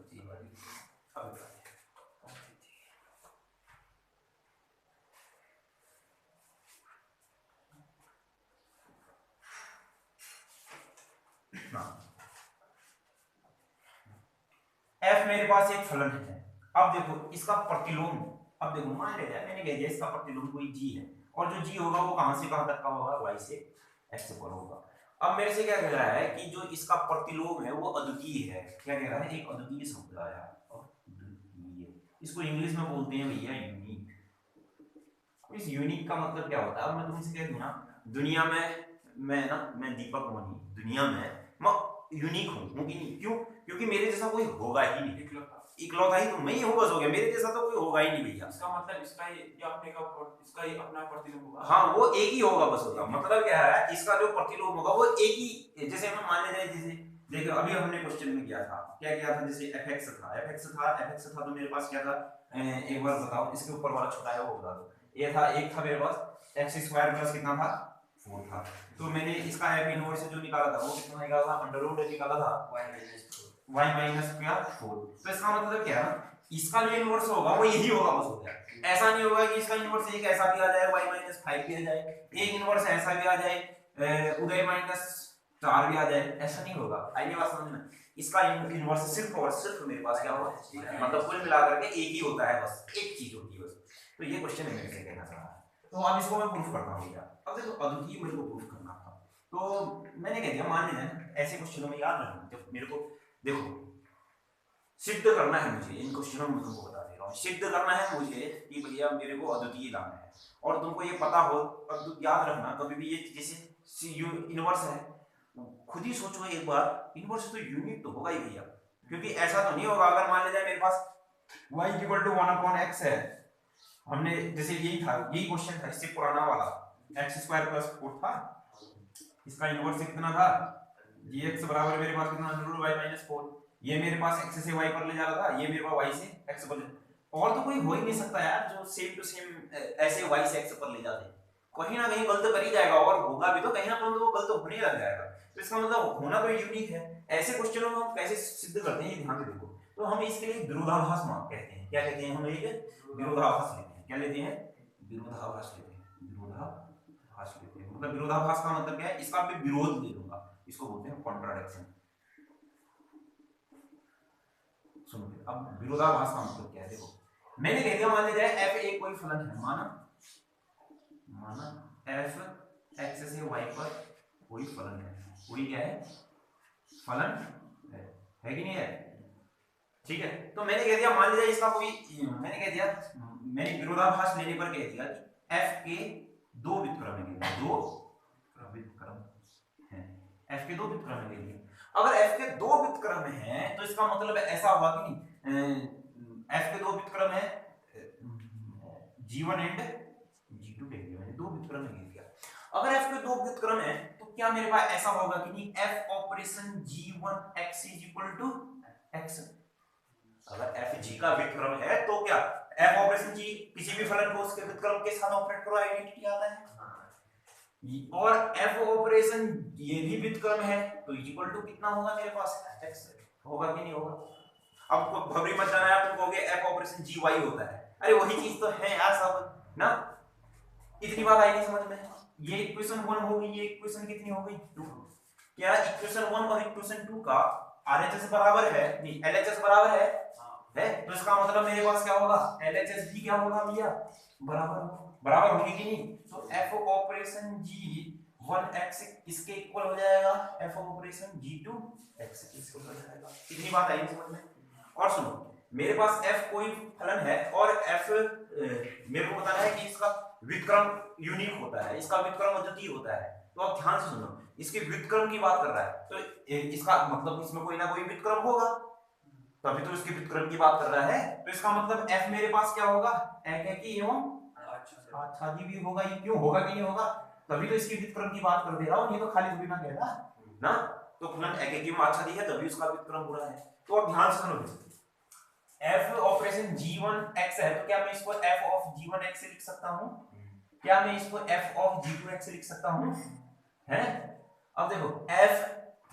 f मेरे पास एक फलन है। अब देखो इसका प्रतिलोम, अब देखो मान लिया जाए मैंने कह दिया इसका प्रतिलोम कोई g है और जो g होगा वो कहां से कहां तक का होगा, y से x पर होगा। अब मेरे से क्या कह रहा है कि जो इसका प्रतिलोम है वो अद्वितीय है। क्या कह रहा है, एक अद्वितीय शब्द आया, अद्वितीय, इसको इंग्लिश में बोलते हैं भैया यूनिक। इस यूनिक का मतलब क्या होता है, अब मैं तुमसे कह दूं ना दुनिया में मैं दीपक मोनी दुनिया में मैं यूनिक हूं कि नहीं, क्यों, क्योंकि मेरे जैसा कोई होगा ही नहीं, इकलौता ही तो मैं ही हूँ बस, हो गया, मेरे जैसा तो कोई होगा ही नहीं भैया। इसका मतलब इसका ही अपना प्रतिलोम होगा। हाँ वो एक ही होगा बस, होगा मतलब क्या है, इसका जो प्रतिलोम होगा वो एक ही, जैसे हम मान लेते हैं, जैसे देखो अभी हमने क्वेश्चन में किया था, क्या किया था, जैसे fx था तो मेरे पास क्या था, एक बार बताओ इसके ऊपर वाला छोटा है वो बता दो। ये था, एक था मेरे पास x स्क्वायर प्लस कितना था 4 था, तो मैंने इसका f इनवर्स जो निकाला था वो कितना निकाला था, अंडर रूट निकाला था y माइनस क्या 4। तो इसका मतलब क्या है ना, इसका जो इनवर्स होगा वो यही होगा बस, हो गया। ऐसा नहीं होगा कि इसका इनवर्स एक ऐसा भी आ जाए y माइनस 5 भी आ जाए, एक इनवर्स ऐसा भी आ जाए उदय माइनस 4 भी आ जाए, ऐसा नहीं होगा। आइए बात समझ में, इसका इनवर्स सिर्फ और सिर्फ मेरे पास क्या होगा, मतलब कुल मिलाकर के एक ही होता है, बस एक चीज होती है बस। तो ये क्वेश्चन है मेरे से कहना चाह रहा है, तो अब इसको मैं प्रूफ करता हूँ भैया। अब देखो अद्वितीय मेरे को प्रूफ करना था, तो मैंने कह दिया मान लीजिए ऐसे क्वेश्चनों में याद रखना, जब मेरे को देखो सिद्ध करना है मुझे, इन क्वेश्चनों में तुमको बता दे रहा हूँ, सिद्ध करना है मुझे कि भैया मेरे को अद्वितीय लाना है, और तुमको ये पता हो, अब याद रखना कभी भी ये जैसे इनवर्स है, खुद ही सोचो एक बार, इनवर्स तो यूनिट तो होगा ही भैया, क्योंकि ऐसा तो नहीं होगा अगर मान लिया जाए मेरे पास y इक्वल टू 1/x है, हमने जैसे यही था, यही क्वेश्चन था इससे पुराना वाला, x स्क्वायर प्लस 4 था, इसका इनवर्स कितना था gx बराबर मेरे पास कितना √y माइनस 4, ये मेरे पास x से y पर ले जा रहा था, ये मेरे पास y से x पर ले, और तो कोई हो ही नहीं सकता यार जो सेम टू सेम ऐसे y से x पर ले जाते, कहीं ना कहीं गलत कर ही जाएगा, और होगा भी तो कहीं ना कहीं तो वो गलत होने लग जाएगा, तो इसका मतलब होना तो यूनिक है। ऐसे क्वेश्चनों में हम कैसे सिद्ध करते हैं ध्यान से देखो, तो हम इसके लिए विरोधाभास कहते हैं, क्या कहते हैं, हम एक विरोधाभास लेते हैं, क्या लेते हैं, विरोधाभास लेते हैं, विरोधाभास लेते हैं, मतलब विरोधाभास का मतलब क्या है, इसका मैं विरोध ले लूंगा, इसको बोलते हैं कॉन्ट्राडिक्शन। सुनो अब विरोधाभास का मतलब क्या है, देखो मैंने कह दिया मान लीजिए f एक कोई फलन है, माना f x से y पर कोई फलन है, कोई क्या है, फलन है कि नहीं है, ठीक है। तो मैंने कह दिया मान लीजिए इसका कोई, मैंने कह दिया, मैंने विरोधाभास लेने पर कह दिया कि f के दो व्युत्क्रम हैं, दो व्युत्क्रम हैं, f के 2 व्युत्क्रम ले लिए। अगर f के 2 व्युत्क्रम हैं तो इसका मतलब ऐसा होगा कि नहीं, f के 2 व्युत्क्रम है g1 एंड g2 ले लिया मैंने, 2 व्युत्क्रम ले लिया। अगर f के 2 व्युत्क्रम है तो क्या मेरे पास ऐसा होगा कि नहीं, f operation g1 x is equal to x। अगर f g का व्युत्क्रम है तो क्या f ऑपरेशन g किसी भी फलन को उसके व्युत्क्रम के साथ ऑपरेट करो, आइडेंटिटी आता है। और f ऑपरेशन ये भी व्युत्क्रम है तो इक्वल टू कितना होगा मेरे पास, x होगा कि नहीं होगा। अब भवरी मत जाना यार, तुम कहोगे f ऑपरेशन g y होता है, अरे वही चीज तो है यार सब ना। इतनी बात आई नहीं समझ में। ये इक्वेशन 1 होगी, ये इक्वेशन कितनी हो गई 2। क्या इक्वेशन 1 और इक्वेशन 2 का RHS बराबर है, नहीं LHS बराबर है तो इसका मतलब मेरे पास क्या होगा, LHS भी क्या होगा भैया, बराबर होगी कि नहीं। तो f ऑपरेशन g1x इसके इक्वल हो जाएगा f ऑपरेशन g2x इसके इक्वल हो जाएगा। इतनी बात आई समझ में। और सुनो, मेरे पास f कोई फलन है और f मेरे को बताना है कि इसका व्युत्क्रम यूनिक होता है, इसका व्युत्क्रम अद्वितीय होता है। तो आप ध्यान से सुनो, इसके व्युत्क्रम की बात कर रहा है तो इसका मतलब इसमें कोई ना कोई व्युत्क्रम होगा, तभी तो इसके व्युत्क्रम की बात कर रहा है। तो इसका मतलब f मेरे पास क्या होगा, एकाकी एवं आच्छादी भी होगा। ये क्यों होगा कि नहीं होगा, तभी तो इसके व्युत्क्रम की बात कर दे रहा हूं, नहीं तो खाली थोड़ी ना कह रहा ना। तो फलन एकाकी एवं आच्छादी है तभी उसका व्युत्क्रम हो रहा है। तो अब ध्यान से सुनो, f ऑपरेशन g1x है तो क्या मैं इसको f ऑफ g1x लिख सकता हूं, क्या मैं इसको f ऑफ g2x लिख सकता हूं, है। अब देखो f,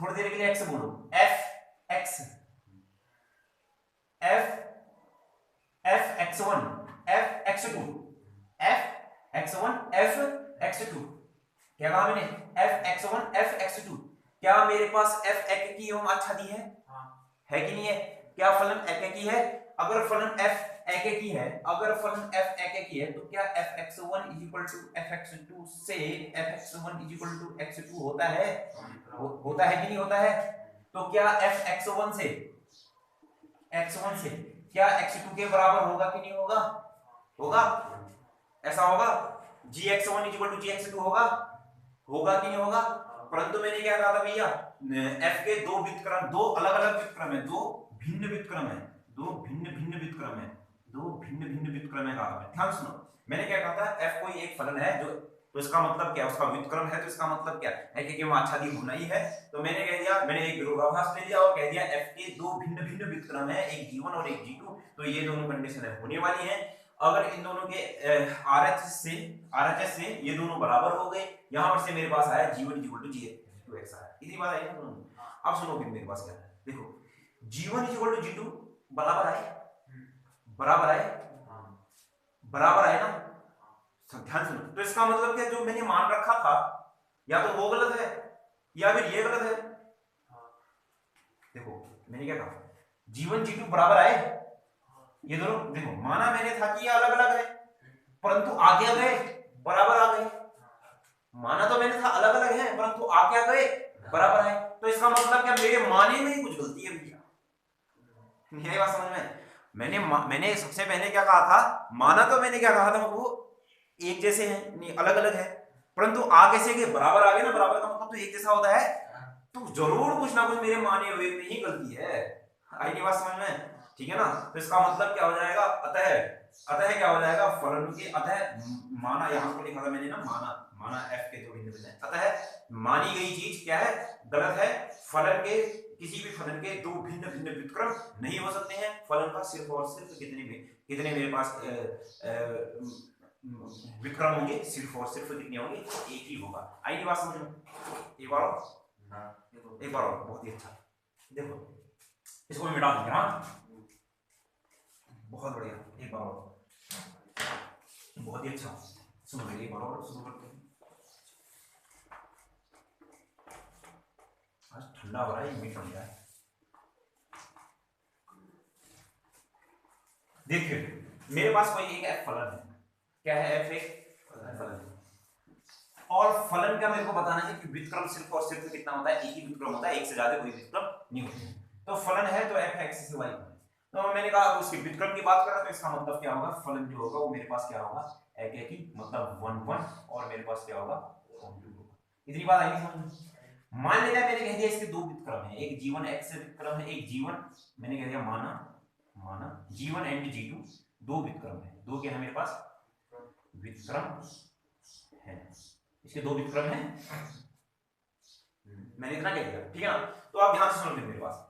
थोड़ी देर के लिए x बोलो, f(x) f(x1) f(x2) f(x1) f(x2) क्या कहा मैंने, f(x1) f(x2)। क्या मेरे पास f एकाकी एवं आच्छादी है कि नहीं है। क्या फलन एकाकी है, अगर फलन f एकाकी है, अगर फलन f एकाकी है तो क्या fx1 fx2 से fx1 x2 होता है, होता है कि नहीं होता है। तो क्या fx1 से x1 से क्या x2 के बराबर होगा कि नहीं होगा, होगा, ऐसा होगा। gx1 gx2 होगा कि नहीं होगा। परंतु मैंने क्या कहा था भैया, f के 2 व्युत्क्रम, 2 अलग-अलग व्युत्क्रम है, 2 भिन्न व्युत्क्रम है, 2 भिन्न व्युत्क्रम है, 2 भिन्न व्युत्क्रम है कहा मैंने। ध्यान सुनो, मैंने क्या कहा था, f कोई एक फलन है जो, तो इसका मतलब क्या, उसका व्युत्क्रम है तो इसका मतलब क्या है कि वहां आच्छादी होना ही है। तो मैंने कह दिया, मैंने एक विरोधाभास ले लिया और कह दिया f के 2 भिन्न व्युत्क्रम है, एक g1 और एक g2, तो ये दोनों कंडीशन होने वाली है। अगर इन दोनों के RHS से ये दोनों बराबर हो गए, यहां पर से मेरे पास आया g1 g2x आया। इतनी बात आई ना। अब सुनो फिर मेरे पास क्या है, देखो g1 g2 बराबर आए, बराबर आए ना। ध्यान सुनो, तो इसका मतलब क्या, जो मैंने मान रखा था या तो वो गलत है या फिर ये गलत है। देखो मैंने क्या कहा, g1 g2 बराबर आए, ये दोनों देखो माना मैंने था कि ये अलग अलग है, परंतु आ क्या गए, बराबर आ गए। माना तो मैंने था अलग अलग है, परंतु आ क्या गए, बराबर आए। तो इसका मतलब क्या, मेरे माने में ही कुछ गलती है भैया। यही बात समझ में। मैंने सबसे पहले क्या कहा था, माना तो मैंने क्या कहा था, वो एक जैसे हैं, नहीं अलग अलग है, परंतु आ कैसे गए, बराबर आ गए ना। बराबर का मतलब तो एक जैसा होता है, तो जरूर कुछ ना कुछ मेरे माने हुए में ही गलती है। आई नहीं बात समझ में, ठीक है ना। तो इसका मतलब क्या हो जाएगा, अतः क्या हो जाएगा, फलन के अतः माना, यहां को लिखा था मैंने ना, माना f के 2 भिन्न भिन्न, अतः मानी गई चीज क्या है, गलत है। फलन के, किसी भी फलन के 2 भिन्न भिन्न व्युत्क्रम नहीं हो सकते हैं। फलन का सिर्फ और सिर्फ कितने मेरे पास व्युत्क्रम होंगे, सिर्फ और सिर्फ कितने होंगे, एक ही होगा। आई नहीं बात समझ में। एक बार और बहुत ही अच्छा, देखो इसको मैं मिटा दूंगा। हाँ बहुत बढ़िया, एक बार और बहुत ही अच्छा सुनो मेरी, एक बार और शुरू करते हैं। आज ठंडा हो रहा है, मीठ बन रहा है। देखिए मेरे पास कोई एक f फलन है, क्या है, f एक फलन है, और फलन का मेरे को बताना है कि व्युत्क्रम सिर्फ और सिर्फ कितना होता है, एक ही व्युत्क्रम होता है, एक से ज्यादा कोई व्युत्क्रम नहीं होते। तो फलन है तो f x से y, तो मैंने कहा उसके व्युत्क्रम की बात कर रहा, तो इसका मतलब क्या होगा, फलन जो होगा वो मेरे पास क्या होगा, एक ही मतलब 1 1, और मेरे पास क्या होगा 2 होगा। इतनी बात आई नहीं समझ में। मान लिया मैंने कह दिया इसके दो व्युत्क्रम है, एक G1 x व्युत्क्रम है, एक G1 मैंने कह दिया माना G1 एंड G2 दो व्युत्क्रम है, दो क्या है मेरे पास व्युत्क्रम है, इसके दो व्युत्क्रम है, मैंने इतना कह दिया, ठीक है ना। तो आप ध्यान से सुनो मेरे पास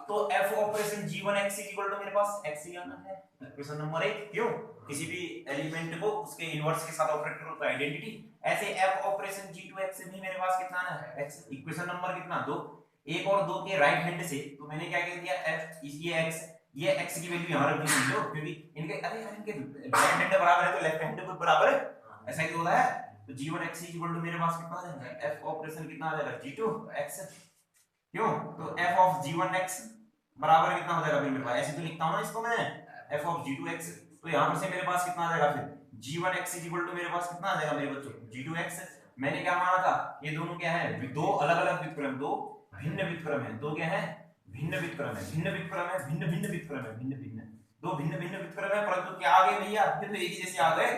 तो f operation G1 x equal to मेरे पास x ही आना है, इक्वेशन नंबर 1। क्यों, किसी भी एलिमेंट को उसके इनवर्स के साथ ऑपरेट करो तो आइडेंटिटी, ऐसे f ऑपरेशन G2 x भी मेरे पास कितना आना है x, इक्वेशन नंबर कितना 2, 1 और 2 के राइट हैंड से तो मैंने क्या कह दिया f ये x की वैल्यू यहां रख दी समझो, क्योंकि इनके अरे यार इनके राइट हैंड बराबर है तो लेफ्ट हैंड भी बराबर है, ऐसा ही तो होता है। तो G1 x इक्वल टू मेरे पास कितना आ जाएगा f ऑपरेशन कितना आ जाएगा G2 x, क्यों, तो f ऑफ G1 x बराबर कितना हो जाएगा फिर मेरे पास, ऐसे तो लिखता हूं ना इसको मैं f ऑफ G2 x, तो यहां पर से मेरे पास कितना आ जाएगा फिर G1 x इक्वल टू मेरे पास कितना आ जाएगा मेरे बच्चों G2 x। मैंने क्या माना था, ये दोनों क्या है, दो अलग अलग व्युत्क्रम, दो भिन्न व्युत्क्रम है, दो क्या है भिन्न व्युत्क्रम है, भिन्न व्युत्क्रम है, भिन्न भिन्न व्युत्क्रम है, भिन्न भिन्न दो भिन्न भिन्न व्युत्क्रम है, परंतु क्या आ गए भैया फिर तो एक ही जैसे आ गए,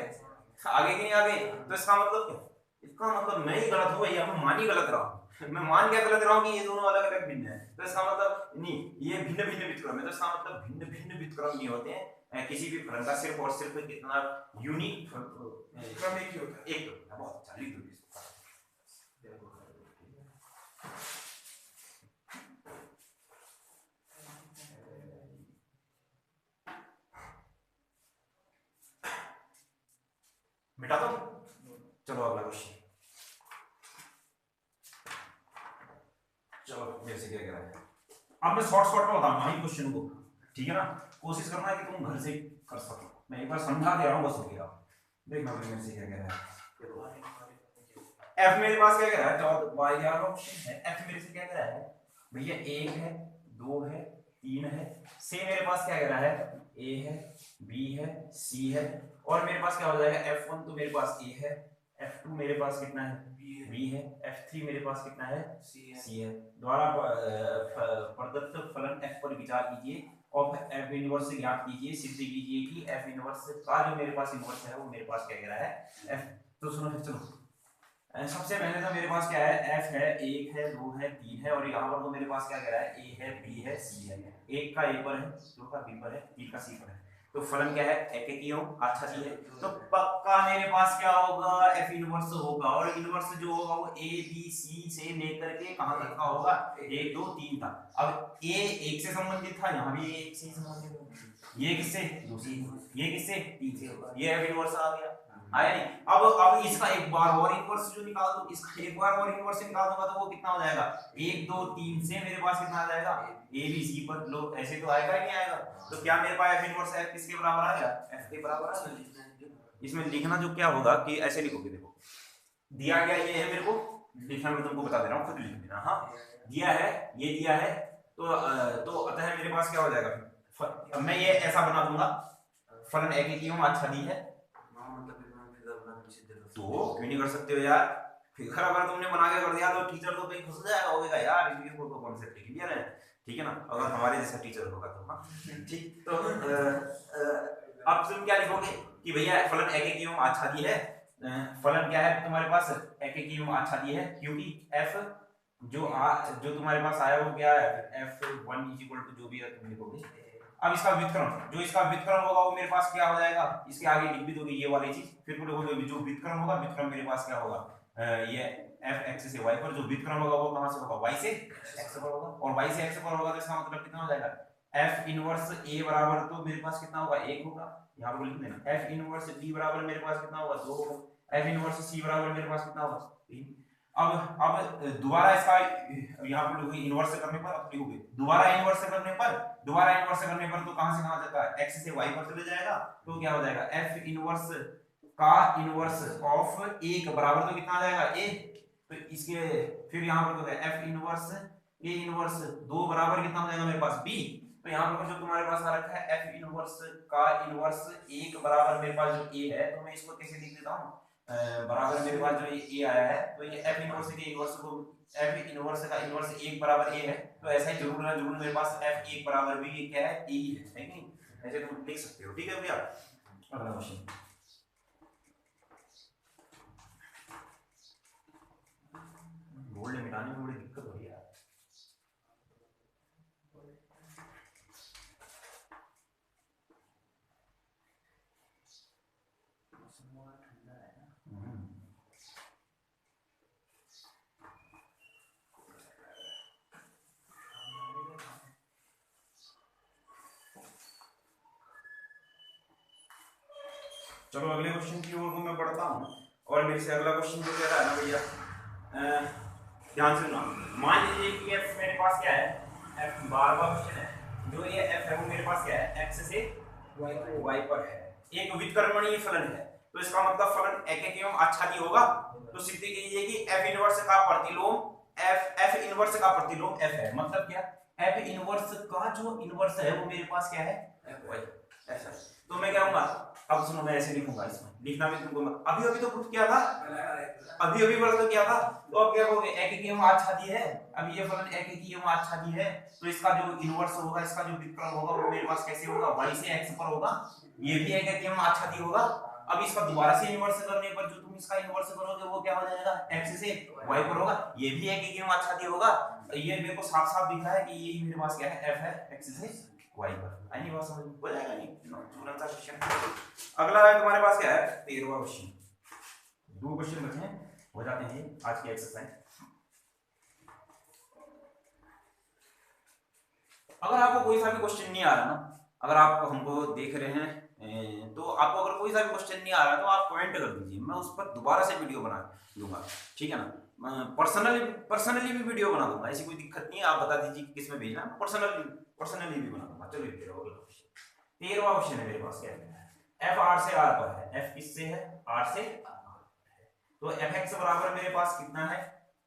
आगे की नहीं आ गए, तो इसका मतलब क्या, इसका मतलब मैं ही गलत हूं भैया, मैं मान ही गलत रहा हूं, मैं मान क्या गलत रहा हूं कि ये दोनों अलग अलग भिन्न है, तो इसका मतलब नहीं ये भिन्न भिन्न व्युत्क्रम है, तो इसका मतलब भिन्न भिन्न व्युत्क्रम नहीं होते हैं किसी भी फलन का, सिर्फ और सिर्फ कितना यूनिक क्रम एक ही होता है। एक होता है। बहुत अच्छा लिख दो इसको। मिटा दो, चलो अगला क्वेश्चन, चलो मेरे से क्या कह रहा है, अब मैं शॉर्ट में बताऊंगा इन क्वेश्चन को, ठीक है ना, कोशिश करना कि तुम घर से कर सको, मैं एक बार समझा दे रहा हूँ बस हो गया, देखना मेरे से क्या कह रहा है। एफ मेरे पास क्या कह रहा है, चौथ बाई ग्यारह ऑप्शन है, एफ मेरे से क्या कह रहा है भैया, एक है, दो है, तीन है, से मेरे पास क्या कह रहा है, ए है, बी है, सी है, और मेरे पास क्या हो जाएगा F1 तो मेरे पास ए है, F2 मेरे पास कितना है बी है, F3 मेरे पास कितना है सी है। द्वारा प्रदत्त फलन F पर विचार कीजिए और F इनवर्स ज्ञात कीजिए, सिद्ध कीजिए कि F इनवर्स का जो मेरे पास इनवर्स है वो मेरे पास क्या कह रहा है F। तो सुनो फिर चलो, सबसे पहले तो मेरे पास क्या है F है, एक है, दो है, तीन है, और यहाँ पर तो मेरे पास क्या कह रहा है ए है, बी है, सी है, एक का ए पर है, दो का बी पर है, तीन का सी पर है, तो फलन क्या है एकेकियों आच्छादी है, तो पक्का मेरे पास क्या होगा F इनवर्स होगा, और इनवर्स जो होगा वो ए बी सी से लेकर के कहां तक का होगा, एक दो तीन तक। अब ए एक से संबंधित था, यहाँ भी एक से संबंधित होगा, ये किससे दो से, ये किससे तीन से, ये F इनवर्स आ गया, आया नहीं। अब इसका एक बार और इनवर्स जो निकाल दो, इसका एक बार और इनवर्स निकाल दूंगा तो वो कितना हो जाएगा, एक दो तीन से मेरे पास कितना आ जाएगा ए बी सी पर, लो ऐसे तो आएगा ही नहीं आएगा, तो क्या मेरे पास F इनवर्स F किसके बराबर आ गया, F के बराबर आ गया। इसमें लिखना जो क्या होगा कि ऐसे लिखोगे, देखो दिया गया ये है, मेरे को लिखना मैं तुमको बता दे रहा हूँ, खुद लिख देना, हाँ दिया है, ये दिया है, तो अतः मेरे पास क्या हो जाएगा, मैं ये ऐसा बना दूंगा फलन एकेकियों आच्छादी है, तो क्यों नहीं कर सकते हो यार, फिगर अगर तुमने बना के कर दिया तो टीचर तो कहीं घुस जाएगा, होगा यार इसलिए को तो कॉन्सेप्ट क्लियर है, ठीक है ना, अगर हमारे जैसा टीचर होगा तो, हाँ ठीक। तो अब तुम क्या लिखोगे कि भैया फलन एकेकियों आच्छादी है, फलन क्या है तुम्हारे पास एकेकियों आच्छादी है, क्योंकि f जो तुम्हारे पास आया वो क्या है F1 जो भी है तुम लिखोगे। अब इसका व्युत्क्रम, जो इसका व्युत्क्रम होगा वो मेरे पास क्या हो जाएगा, इसके आगे लिख भी दोगे ये वाली चीज, फिर बोलोगे जो व्युत्क्रम होगा, व्युत्क्रम मेरे पास क्या होगा, ये f x से y पर, जो व्युत्क्रम होगा वो कहां से होगा, y से x पर होगा, और y से x पर होगा तो इसका मतलब कितना हो जाएगा, f इनवर्स a बराबर तो मेरे पास कितना होगा, 1 होगा, यहां पर लिख देना, f इनवर्स b बराबर मेरे पास कितना होगा, 2 होगा, f इनवर्स c बराबर मेरे पास कितना होगा, 3। अब दोबारा इसका यहाँ पर लिखोगे इनवर्स करने पर, अब लिखोगे दोबारा इनवर्स करने पर तो कहां से कहां जाता है, x से y पर चले जाएगा, तो क्या हो जाएगा f इनवर्स का इनवर्स ऑफ 1 बराबर तो कितना आ जाएगा a, तो इसके फिर यहाँ पर होगा f इनवर्स a इनवर्स 2 बराबर कितना हो जाएगा मेरे पास b, तो यहाँ पर जो तुम्हारे पास आ रखा है f इनवर्स का इनवर्स 1 बराबर मेरे पास जो a है, तो मैं इसको कैसे लिख देता हूँ, बराबर मेरे पास जो ये आया है, तो ये f इनवर्स के इनवर्स को f इनवर्स का इनवर्स 1 बराबर a है, तो ऐसा ही जरूर ना जरूर मेरे पास f 1 बराबर भी ये क्या है a ही है नहीं, ऐसे तुम लिख सकते हो, ठीक है भैया। अगला क्वेश्चन, बोल्ड मिटाने में बड़ी दिक्कत हो रही है यार। चलो अगले क्वेश्चन की ओर को मैं बढ़ता हूँ। और मेरे से अगला क्वेश्चन जो कह रहा है ना भैया, ध्यान से सुना। मान लीजिए कि f मेरे पास क्या है, f बार बार क्वेश्चन है, जो ये f है वो मेरे पास क्या है, x से y पर है, एक विकर्मणीय फलन है। तो इसका मतलब फलन एक एवं आच्छादी होगा। तो सिद्ध कीजिए कि f इनवर्स का प्रतिलोम f इनवर्स का प्रतिलोम f है। मतलब क्या, f इनवर्स का जो इनवर्स है वो मेरे पास क्या है, fy ऐसा। तो मैं क्या कहूंगा, अब सुनो मैं ऐसे लिखूंगा, इसमें लिखना भी तुमको अभी अभी तो प्रूफ किया था, अभी अभी वाला तो किया था। तो अब क्या कहोगे, एक एक एवं आच्छादी है। अब ये फलन एक एक एवं आच्छादी है, तो इसका जो इनवर्स होगा, इसका जो विकर्ण होगा वो मेरे पास कैसे होगा, y से x पर होगा। ये भी एक एक एवं आच्छादी होगा। अब इसका दोबारा से इनवर्स करने पर जो तुम इसका इनवर्स करोगे वो क्या हो जाएगा, x से y पर होगा। ये भी एक एक एवं आच्छादी होगा। ये मेरे को साफ साफ दिख रहा है कि ये मेरे पास क्या है, f है x से y पर। आई बात समझ हो जाएगा नहीं तुरंत सा क्वेश्चन। अगला है तुम्हारे पास क्या है, 13वां क्वेश्चन। दो क्वेश्चन बचे हैं, हो जाते हैं आज की एक्सरसाइज। अगर आपको कोई सा भी क्वेश्चन नहीं आ रहा ना, अगर आप हमको देख रहे हैं तो आपको अगर कोई सा भी क्वेश्चन नहीं आ रहा तो आप कमेंट कर दीजिए, मैं उस पर दोबारा से वीडियो बना दूंगा, ठीक है ना। पर्सनली भी वीडियो बना दूंगा, ऐसी कोई दिक्कत नहीं है। आप बता दीजिए कि किस में भेजना, पर्सनली भी बना दूंगा। चलो 13वां क्वेश्चन है मेरे पास, क्या है, f r से r पर है। f किससे है, r से। तो fx बराबर मेरे पास कितना है,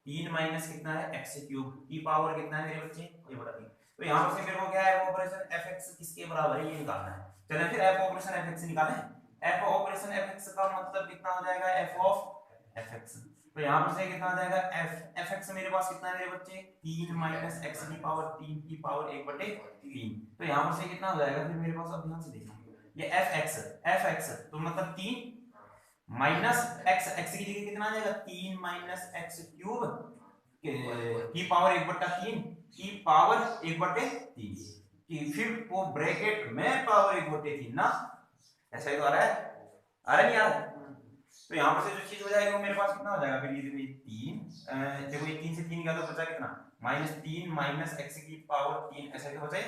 3 माइनस कितना है, x क्यूब की पावर कितना है मेरे बच्चे, ये बता दी। तो यहां से मेरे को क्या है, ऑपरेशन fx किसके बराबर है ये निकालना है। चलें फिर f ऑपरेशन fx निकालें। f ऑपरेशन fx का मतलब कितना हो जाएगा, f ऑफ fx। तो यहां पर से कितना आ जाएगा, fx मेरे पास कितना है मेरे बच्चे, 3 माइनस x की पावर 3 की पावर 1/3। तो यहां पर से कितना हो जाएगा फिर मेरे पास, अब ध्यान से देखना, ये fx तो मतलब 3 माइनस x की जगह कितना आ जाएगा, 3 माइनस x क्यूब की पावर 1/3 की पावर 1/3 की, फिर वो ब्रैकेट में पावर 1/3 ना, ऐसा ही तो आ रहा है, आ रहा नहीं आ रहा। तो यहाँ पर से जो चीज हो जाएगी वो मेरे पास कितना हो जाएगा, फिर ये देखो ये 3 से 3 गया तो बचा कितना, -3 माइनस x की पावर 3, ऐसा ही तो बचा है,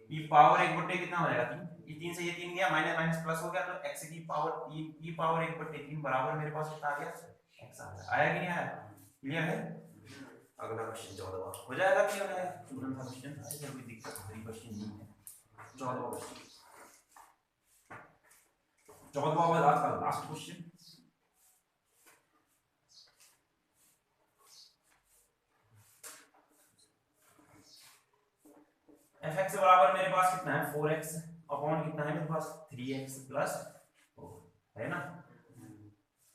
की पावर 1/3 कितना हो जाएगा 3। ये 3 से ये 3 गया, माइनस माइनस प्लस हो गया, तो x की पावर 3 की पावर 1/3 बराबर मेरे पास कितना आ गया, x आ गया। आया कि नहीं आया, क्लियर है। अगला क्वेश्चन 14वां हो जाएगा, क्लियर है, तुरंत सा क्वेश्चन, ऐसे कोई दिक्कत नहीं, क्वेश्चन नहीं है। 14वां क्वेश्चन, 14वां वाला आज का लास्ट क्वेश्चन। fx बराबर मेरे पास कितना है, 4x अपॉन कितना है मेरे पास, 3x प्लस 4 है ना।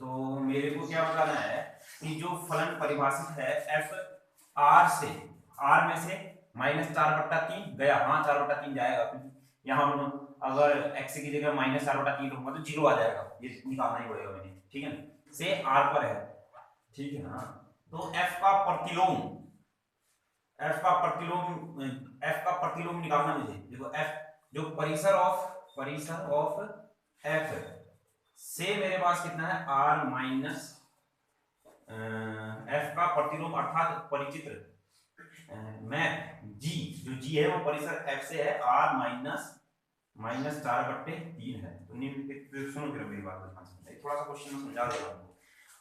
तो मेरे को क्या बताना है कि जो फलन परिभाषित है f r से, r में से -4/3 गया, हाँ 4/3 जाएगा, क्योंकि यहाँ अगर x की जगह -4/3 होगा तो 0 आ जाएगा, ये निकालना ही पड़ेगा मैंने, ठीक है ना, से r पर है, ठीक है ना। तो f का प्रतिलोम निकालना मुझे। देखो f जो परिसर ऑफ f से मेरे पास कितना है, r माइनस f का प्रतिलोम अर्थात परिचित्र मैप g, जो g है वो परिसर f से है, r माइनस 4/3 है। तो निम्नलिखित, सुनो फिर मेरी बात ध्यान से, थोड़ा सा क्वेश्चन में समझा देता हूं।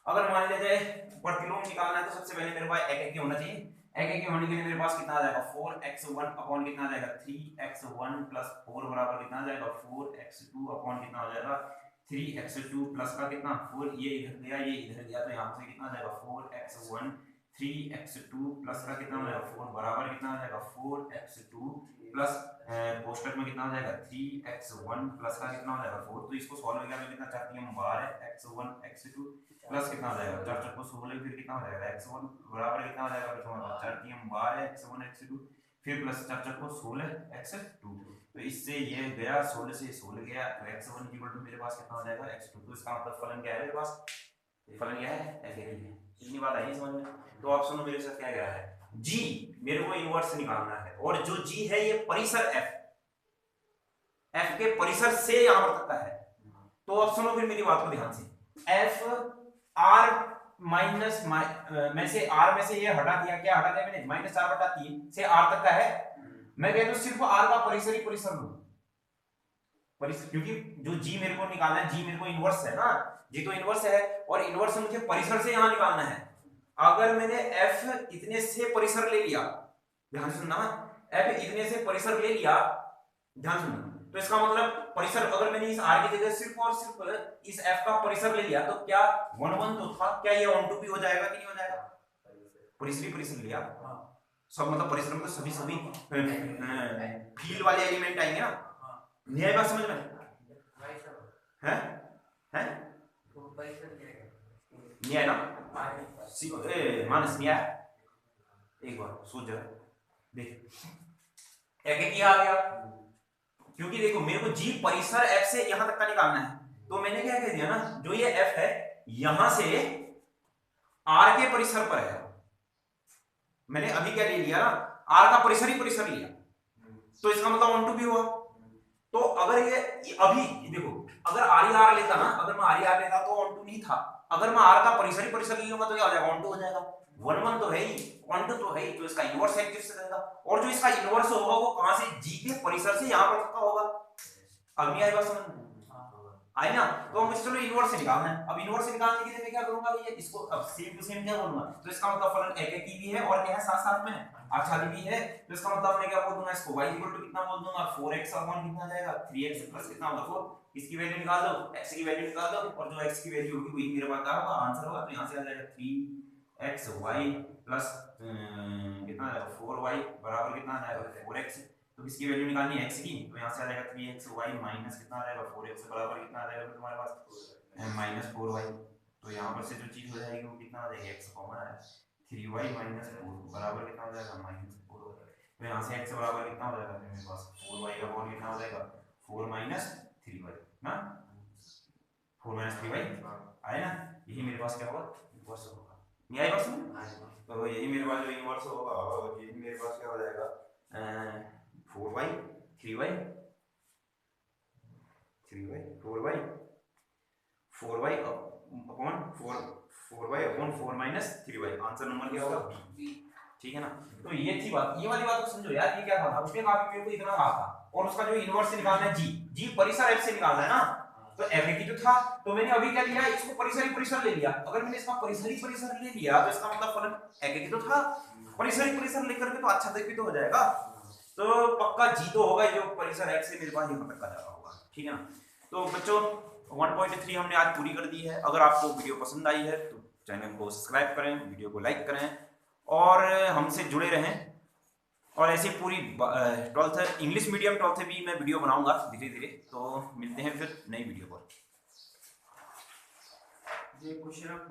अगर मान लिया जाए प्रतिलोम निकालना है तो सबसे पहले मेरे पास एक होना चाहिए। एक होने के लिए मेरे पास कितना आ जाएगा, 4x1 अपॉन कितना आ जाएगा, 3x1 प्लस 4 बराबर कितना आ जाएगा, 4x2 अपॉन कितना हो जाएगा, 3x2 प्लस का कितना 4, ये इधर गया ये इधर गया, तो यहाँ से कितना आ जाएगा 4x1, 3x2 प्लस का कितना हो जाएगा 4 बराबर कितना आ जाएगा 4x2 प्लस कोष्टक में कितना हो जाएगा 3x1 प्लस का कितना हो जाएगा 4। तो इसको सॉल्व किया तो कितना 4 12 x1 x2 प्लस कितना हो जाएगा 4 को 16, फिर कितना हो जाएगा x1 बराबर कितना हो जाएगा 4 12 x1 x2 फिर प्लस 4 को 16 x2। तो इससे ये गया 16 से 16 गया, तो x1 मेरे पास कितना हो जाएगा x2। तो इसका मतलब फलन क्या है मेरे पास, फलन क्या है, f है। इतनी बात आई समझ में। तो ऑप्शन मेरे साथ क्या कह रहा है, g मेरे को इनवर्स निकालना है, और जो g है ये परिसर f के परिसर से यहां पर तक का है। तो अब सुनो फिर मेरी बात को ध्यान से, f r माइनस में से r में से ये हटा दिया, क्या हटा दिया मैंने, माइनस r बटा 3 से r तक का है। मैं कहता हूं सिर्फ r का परिसर ही परिसर लूं, क्योंकि जो g मेरे को निकालना है, g मेरे को इनवर्स है ना, g तो इनवर्स है, और इनवर्स से मुझे परिसर से यहां निकालना है। अगर मैंने f इतने से परिसर ले लिया, ध्यान से सुनना, f इतने से परिसर ले लिया, ध्यान सुनना, तो इसका मतलब परिसर, अगर मैंने इस r की जगह सिर्फ और सिर्फ इस f का परिसर ले लिया, तो क्या 1 1 तो था, क्या ये 1 2 भी हो जाएगा कि नहीं हो जाएगा? परिसर लिया सब, मतलब परिसर में तो सभी फील्ड वाले एलिमेंट आएंगे ना। न्याय बात समझ में है? न्याय ना, मानस न्याय, एक बार सोच जरा, देख एक क्या आ गया, क्योंकि देखो मेरे को g परिसर f से यहां तक का निकालना है, तो मैंने क्या कह दिया ना, जो ये f है यहां से r के परिसर पर है, मैंने अभी क्या ले लिया ना, r का परिसर ही परिसर लिया, तो इसका मतलब 1 2 भी हुआ। तो अगर ये अभी देखो, अगर r लेता ना, अगर मैं r लेता तो 1 2 नहीं था, अगर मैं r का परिसर ही परिसर ले लूंगा तो क्या हो जाएगा, 1 2 हो जाएगा। 1 1 तो है ही, 1 2 तो है ही, तो इसका इनवर्स एक किससे रहेगा, और जो इसका इनवर्स होगा वो कहां से, g के परिसर से यहां पर तक का होगा। अब नहीं आई बात समझ में, आई ना? तो मुझे चलो इनवर्स से निकालना है। अब इनवर्स से निकालने के लिए मैं क्या करूंगा, ये इसको अब सेम टू सेम क्या करूंगा, तो इसका मतलब फलन एक की भी है और क्या है साथ साथ में आच्छादी भी है, तो इसका मतलब मैं क्या बोल दूंगा, इसको y कितना बोल दूंगा, 4x अपॉन कितना आ जाएगा, 3x प्लस कितना होगा 4, इसकी वैल्यू निकाल दो, x की वैल्यू निकाल दो, और जो x की वैल्यू होगी वही मेरे पास क्या होगा, आंसर होगा। तो यहां से आ जाएगा 3xy प्लस कितना आ जाएगा 4y बराबर कितना आ जाएगा 4x। तो किसकी वैल्यू निकालनी है, x की, तो यहां से आ जाएगा 3xy माइनस कितना आ जाएगा 4x बराबर कितना आ जाएगा तुम्हारे पास माइनस 4y। तो यहां पर से जो चीज हो जाएगी वो कितना आ जाएगा, x कॉमन है, 3y माइनस 4 बराबर कितना हो जाएगा माइनस 4। तो यहां से x बराबर कितना हो जाएगा मेरे पास 4y का बॉल कितना हो जाएगा 4 माइनस 3y ना, 4 माइनस 3y आए ना, यही मेरे पास क्या होगा, इनवर्स होगा। नहीं आई बात? तो यही मेरे पास जो इनवर्स होगा, यही मेरे पास क्या हो जाएगा 4y 3y 4y upon 4y upon 4 minus 3y, answer number क्या होगा बी। ठीक है ना? तो ये थी बात, ये वाली बात को समझो यार, ये क्या था, उसने काफी मेरे को इतना कहा था, और उसका जो इनवर्स से निकालना है g परिसर f से निकालना है ना, तो f की तो था, तो मैंने अभी क्या लिया, इसको परिसर ही परिसर ले लिया। अगर मैंने इसका परिसर ही परिसर ले लिया तो इसका मतलब फलन एक की तो था, परिसर ही परिसर लेकर के तो अच्छा तक भी तो हो जाएगा, तो पक्का g तो होगा जो परिसर f से मेरे पास यहां तक का जा रहा होगा। ठीक है ना? तो बच्चों 1.3 हमने आज पूरी कर दी है। अगर आपको वीडियो पसंद आई है तो चैनल को सब्सक्राइब करें, वीडियो को लाइक करें और हमसे जुड़े रहें। और ऐसे पूरी 12th इंग्लिश मीडियम 12th भी मैं वीडियो बनाऊंगा धीरे धीरे। तो मिलते हैं फिर नई वीडियो पर।